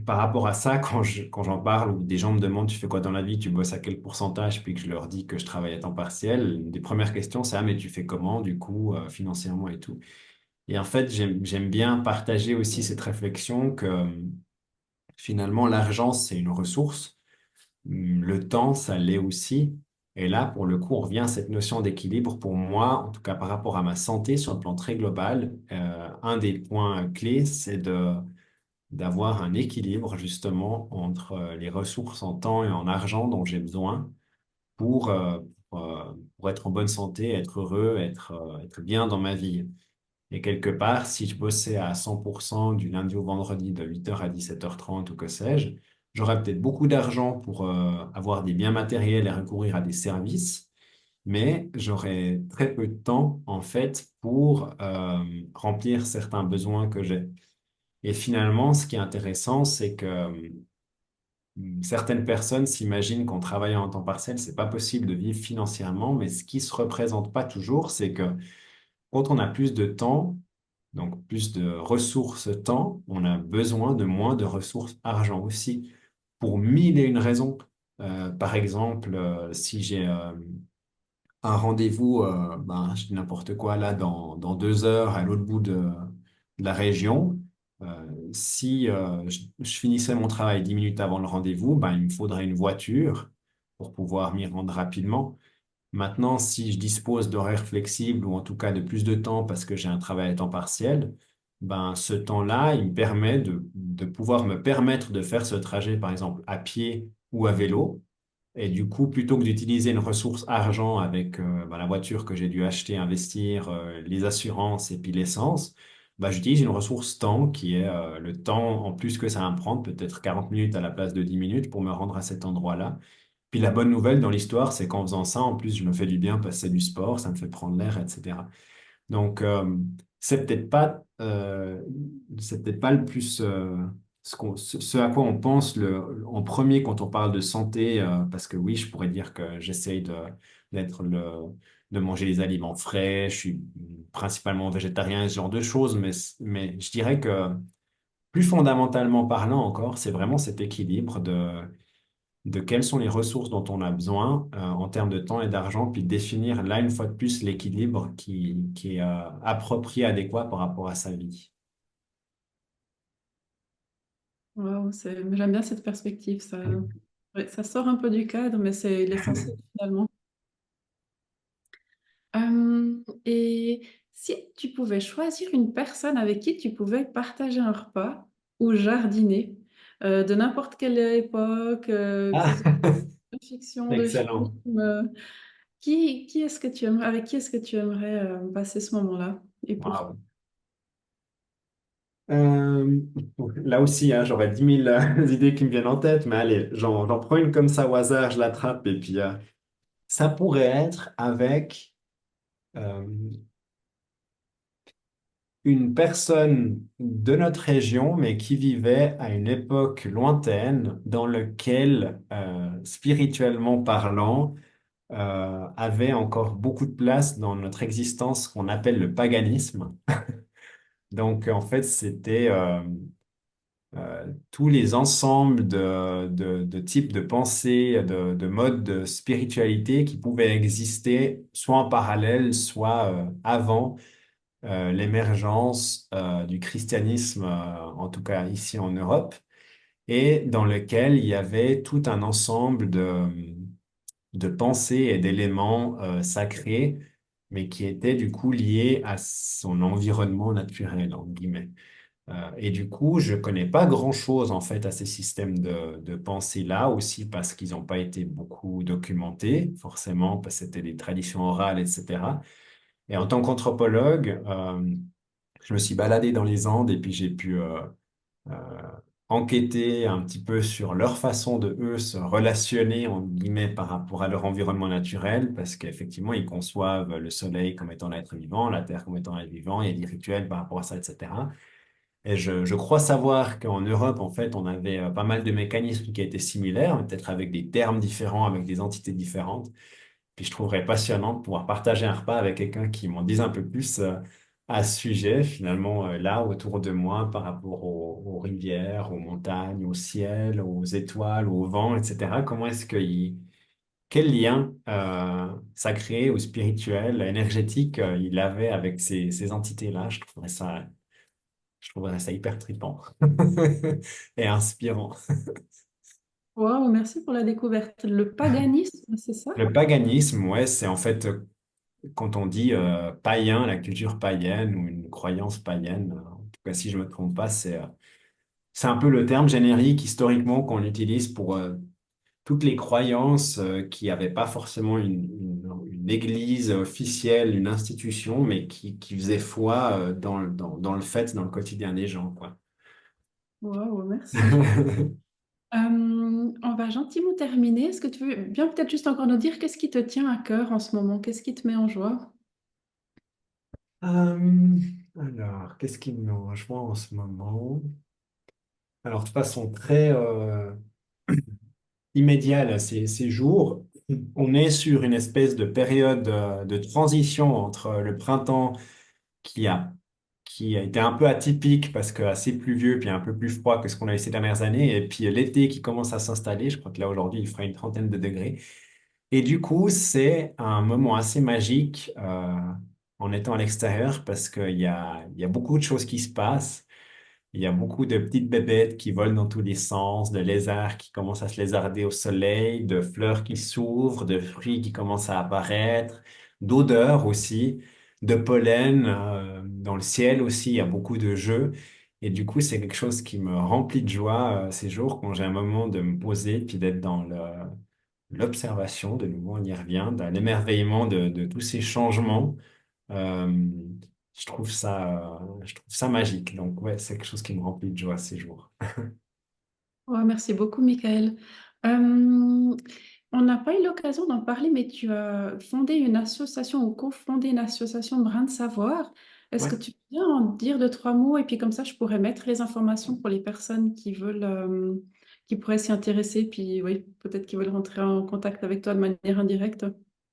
par rapport à ça, quand j'en parle ou des gens me demandent tu fais quoi dans la vie, tu bosses à quel pourcentage, puis que je leur dis que je travaille à temps partiel, une des premières questions c'est ah mais tu fais comment du coup financièrement et tout. Et en fait, j'aime bien partager aussi cette réflexion que finalement, l'argent, c'est une ressource. Le temps, ça l'est aussi. Et là, pour le coup, on revient à cette notion d'équilibre. Pour moi, en tout cas par rapport à ma santé sur un plan très global, un des points clés, c'est d'avoir un équilibre justement entre les ressources en temps et en argent dont j'ai besoin pour, euh, pour être en bonne santé, être heureux, être bien dans ma vie. Et quelque part, si je bossais à 100% du lundi au vendredi de 8h à 17h30 ou que sais-je, j'aurais peut-être beaucoup d'argent pour avoir des biens matériels et recourir à des services, mais j'aurais très peu de temps en fait pour remplir certains besoins que j'ai. Et finalement, ce qui est intéressant, c'est que certaines personnes s'imaginent qu'en travaillant en temps partiel, c'est pas possible de vivre financièrement, mais ce qui se représente pas toujours, c'est que quand on a plus de temps, donc plus de ressources temps, on a besoin de moins de ressources argent aussi, pour mille et une raisons. Par exemple, si j'ai un rendez-vous, je dis n'importe quoi, là, dans 2 heures à l'autre bout de la région, si je finissais mon travail 10 minutes avant le rendez-vous, ben, il me faudrait une voiture pour pouvoir m'y rendre rapidement. Maintenant, si je dispose d'horaires flexibles ou en tout cas de plus de temps parce que j'ai un travail à temps partiel, ben, ce temps-là, il me permet de pouvoir me permettre de faire ce trajet, par exemple, à pied ou à vélo. Et du coup, plutôt que d'utiliser une ressource argent avec la voiture que j'ai dû acheter, investir, les assurances et puis l'essence, j'utilise une ressource temps qui est le temps en plus que ça va me prendre, peut-être 40 minutes à la place de 10 minutes pour me rendre à cet endroit-là. Puis la bonne nouvelle dans l'histoire, c'est qu'en faisant ça, en plus, je me fais du bien parce que c'est du sport, ça me fait prendre l'air, etc. Donc, c'est peut-être pas le plus ce à quoi on pense en premier quand on parle de santé, parce que oui, je pourrais dire que j'essaye d'être de manger des aliments frais, je suis principalement végétarien, ce genre de choses, mais je dirais que plus fondamentalement parlant encore, c'est vraiment cet équilibre de quelles sont les ressources dont on a besoin en termes de temps et d'argent, puis définir là une fois de plus l'équilibre qui est approprié, adéquat par rapport à sa vie. Wow, j'aime bien cette perspective. Ouais, ça sort un peu du cadre, mais c'est l'essentiel finalement. Et si tu pouvais choisir une personne avec qui tu pouvais partager un repas ou jardiner, de n'importe quelle époque, que ce Ah, soit de fiction, de film, excellent. qui est-ce que tu aimerais, avec qui est-ce que tu aimerais passer ce moment-là et pourquoi? Waouh. Euh, Là aussi, hein, j'aurais 10 000 idées qui me viennent en tête, mais allez, j'en prends une comme ça au hasard, je l'attrape, et puis ça pourrait être avec euh, une personne de notre région, mais qui vivait à une époque lointaine dans laquelle, spirituellement parlant, avait encore beaucoup de place dans notre existence qu'on appelle le paganisme. Donc, en fait, c'était tous les ensembles de types de pensées, de modes de spiritualité qui pouvaient exister soit en parallèle, soit avant l'émergence du christianisme, en tout cas ici en Europe, et dans lequel il y avait tout un ensemble de pensées et d'éléments sacrés, mais qui étaient du coup liés à son environnement naturel, entre guillemets. Et du coup, je connais pas grand-chose en fait à ces systèmes de pensée-là, aussi parce qu'ils n'ont pas été beaucoup documentés, forcément, parce que c'était des traditions orales, etc. Et en tant qu'anthropologue, je me suis baladé dans les Andes et puis j'ai pu euh, enquêter un petit peu sur leur façon de eux se relationner en guillemets par rapport à leur environnement naturel, parce qu'effectivement ils conçoivent le soleil comme étant l'être vivant, la terre comme étant l'être vivant, il y a des rituels par rapport à ça, etc. Et je crois savoir qu'en Europe, en fait, on avait pas mal de mécanismes qui étaient similaires, mais peut-être avec des termes différents, avec des entités différentes. Puis je trouverais passionnant de pouvoir partager un repas avec quelqu'un qui m'en dise un peu plus à ce sujet, finalement, là, autour de moi, par rapport aux rivières, aux montagnes, au ciel, aux étoiles, au vent, etc. Comment est-ce qu'il quel lien sacré ou spirituel, énergétique il avait avec ces entités-là. Je trouverais ça hyper trippant et inspirant. Wow, merci pour la découverte. Le paganisme, c'est ça? Le paganisme, ouais, c'est en fait quand on dit païen, la culture païenne ou une croyance païenne. En tout cas, si je me trompe pas, c'est un peu le terme générique historiquement qu'on utilise pour toutes les croyances qui n'avaient pas forcément une église officielle, une institution, mais qui faisaient foi dans le fait, dans le quotidien des gens, quoi. Wow, merci. On va gentiment terminer. Est-ce que tu veux bien peut-être juste encore nous dire qu'est-ce qui te tient à cœur en ce moment? Qu'est-ce qui te met en joie? Euh, alors, qu'est-ce qui me rejoint en ce moment? Alors, de façon très immédiate, là, ces jours, on est sur une espèce de période de transition entre le printemps qui a, qui a été un peu atypique parce que assez pluvieux puis un peu plus froid que ce qu'on a eu ces dernières années, et puis l'été qui commence à s'installer. Je crois que là, aujourd'hui, il fera une trentaine de degrés. Et du coup, c'est un moment assez magique en étant à l'extérieur parce qu'il y a beaucoup de choses qui se passent. Il y a beaucoup de petites bébêtes qui volent dans tous les sens, de lézards qui commencent à se lézarder au soleil, de fleurs qui s'ouvrent, de fruits qui commencent à apparaître, d'odeurs aussi, de pollen. Dans le ciel aussi, il y a beaucoup de jeux. Et du coup, c'est quelque chose qui me remplit de joie ces jours quand j'ai un moment de me poser puis d'être dans l'observation, de nouveau, on y revient, dans l'émerveillement de tous ces changements. Euh, je trouve ça magique. Donc, ouais, c'est quelque chose qui me remplit de joie ces jours. Ouais, merci beaucoup, Michael. Euh, on n'a pas eu l'occasion d'en parler, mais tu as fondé une association ou cofondé une association Brin de Savoir. Est-ce Ouais, que tu peux bien en dire deux, trois mots et puis comme ça, je pourrais mettre les informations pour les personnes qui veulent, qui pourraient s'y intéresser, puis oui, peut-être qui veulent rentrer en contact avec toi de manière indirecte.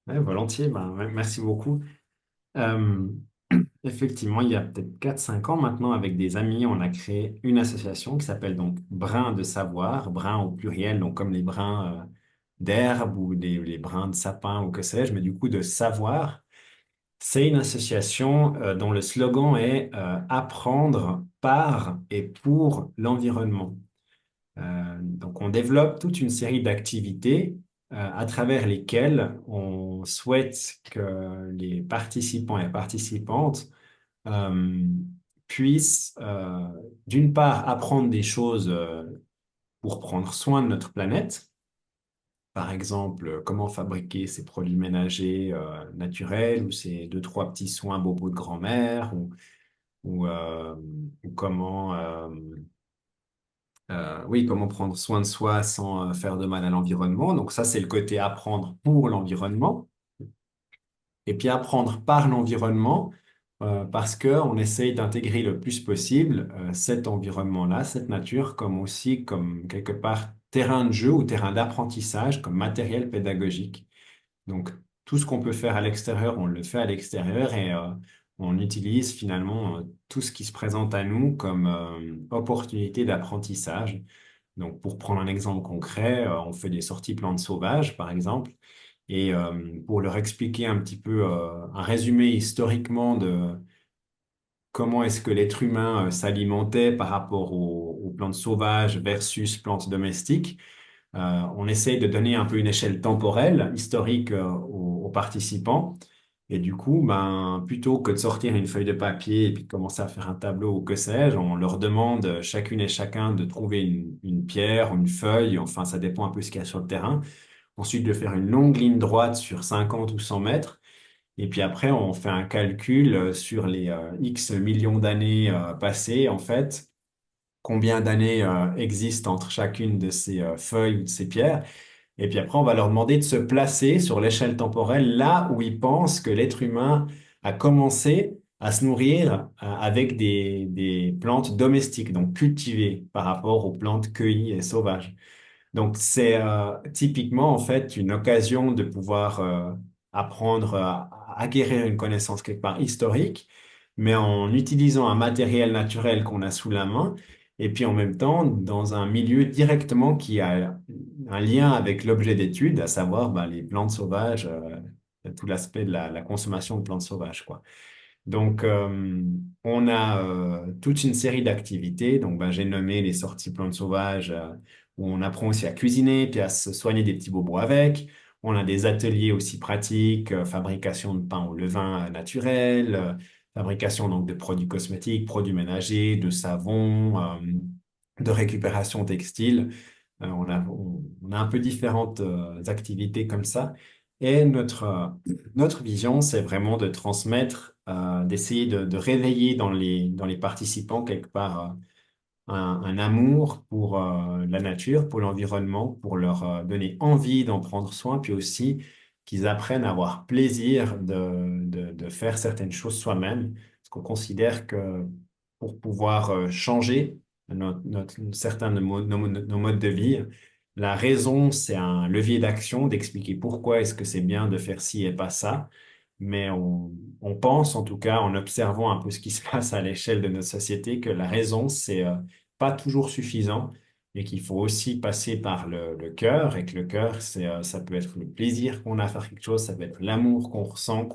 ouais, volontiers. Ben, ouais, merci beaucoup. Euh, Effectivement, il y a peut-être 4 5 ans maintenant, avec des amis, on a créé une association qui s'appelle donc Brin de Savoir, brin au pluriel, donc comme les brins d'herbe ou les brins de sapin ou que sais-je, mais du coup de savoir. C'est une association dont le slogan est apprendre par et pour l'environnement. Donc, on développe toute une série d'activités à travers lesquelles on souhaite que les participants et participantes euh, puissent, d'une part, apprendre des choses pour prendre soin de notre planète. Par exemple, comment fabriquer ces produits ménagers naturels ou ces deux, trois petits soins bobos de grand-mère ou, euh, ou comment, oui, comment prendre soin de soi sans faire de mal à l'environnement. Donc ça, c'est le côté apprendre pour l'environnement. Et puis apprendre par l'environnement parce qu'on essaye d'intégrer le plus possible cet environnement-là, cette nature, comme aussi comme quelque part terrain de jeu ou terrain d'apprentissage, comme matériel pédagogique. Donc, tout ce qu'on peut faire à l'extérieur, on le fait à l'extérieur et on utilise finalement tout ce qui se présente à nous comme opportunité d'apprentissage. Donc, pour prendre un exemple concret, on fait des sorties plantes sauvages, par exemple, et pour leur expliquer un petit peu un résumé historiquement de comment est-ce que l'être humain s'alimentait par rapport aux plantes sauvages versus plantes domestiques. On essaye de donner un peu une échelle temporelle, historique aux participants. Et du coup, ben, plutôt que de sortir une feuille de papier et puis de commencer à faire un tableau ou que sais-je, on leur demande chacune et chacun de trouver une pierre, une feuille, enfin ça dépend un peu ce qu'il y a sur le terrain. Ensuite, de faire une longue ligne droite sur 50 ou 100 mètres. Et puis après, on fait un calcul sur les X millions d'années passées, en fait, combien d'années existent entre chacune de ces feuilles ou de ces pierres. Et puis après, on va leur demander de se placer sur l'échelle temporelle là où ils pensent que l'être humain a commencé à se nourrir avec des plantes domestiques, donc cultivées par rapport aux plantes cueillies et sauvages. Donc c'est typiquement en fait une occasion de pouvoir apprendre à acquérir une connaissance quelque part historique, mais en utilisant un matériel naturel qu'on a sous la main et puis en même temps dans un milieu directement qui a un lien avec l'objet d'étude, à savoir bah, les plantes sauvages, tout l'aspect de la consommation de plantes sauvages, quoi. Donc, on a toute une série d'activités. Donc, ben, j'ai nommé les sorties plantes sauvages, où on apprend aussi à cuisiner, puis à se soigner des petits bobos avec. On a des ateliers aussi pratiques, fabrication de pain au levain naturel, fabrication donc de produits cosmétiques, produits ménagers, de savon, de récupération textile. On a un peu différentes activités comme ça. Et notre vision, c'est vraiment de transmettre, d'essayer de réveiller dans les participants quelque part un amour pour la nature, pour l'environnement, pour leur donner envie d'en prendre soin, puis aussi qu'ils apprennent à avoir plaisir de faire certaines choses soi-même. Parce qu'on considère que pour pouvoir changer certains nos modes de vie, la raison, c'est un levier d'action, d'expliquer pourquoi est-ce que c'est bien de faire ci et pas ça. Mais on pense, en tout cas, en observant un peu ce qui se passe à l'échelle de notre société, que la raison, c'est pas toujours suffisant et qu'il faut aussi passer par le cœur et que le cœur, ça peut être le plaisir qu'on a à faire quelque chose, ça peut être l'amour qu'on ressent,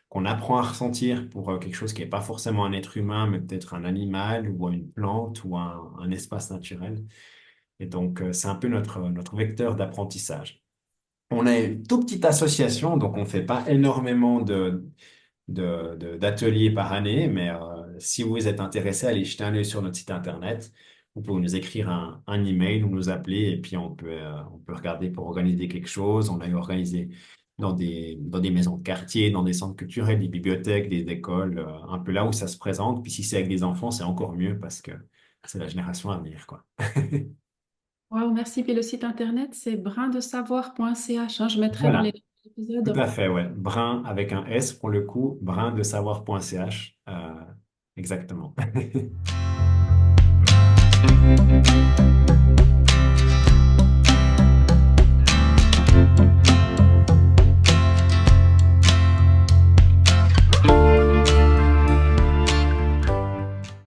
qu'on apprend à ressentir pour quelque chose qui n'est pas forcément un être humain, mais peut-être un animal ou une plante ou un espace naturel. Et donc, c'est un peu notre vecteur d'apprentissage. On a une toute petite association, donc on ne fait pas énormément d'ateliers par année, mais si vous êtes intéressé, allez jeter un œil sur notre site internet. Vous pouvez nous écrire un email ou nous appeler et puis on peut regarder pour organiser quelque chose. On a organisé dans des maisons de quartier, dans des centres culturels, des bibliothèques, des écoles, un peu là où ça se présente. Puis si c'est avec des enfants, c'est encore mieux parce que c'est la génération à venir, quoi. Wow, merci. Puis le site internet, c'est brindesavoir.ch, hein. Je mettrai dans les Voilà, tout épisodes. à fait, ouais. Brin avec un S pour le coup, brindesavoir.ch. Exactement.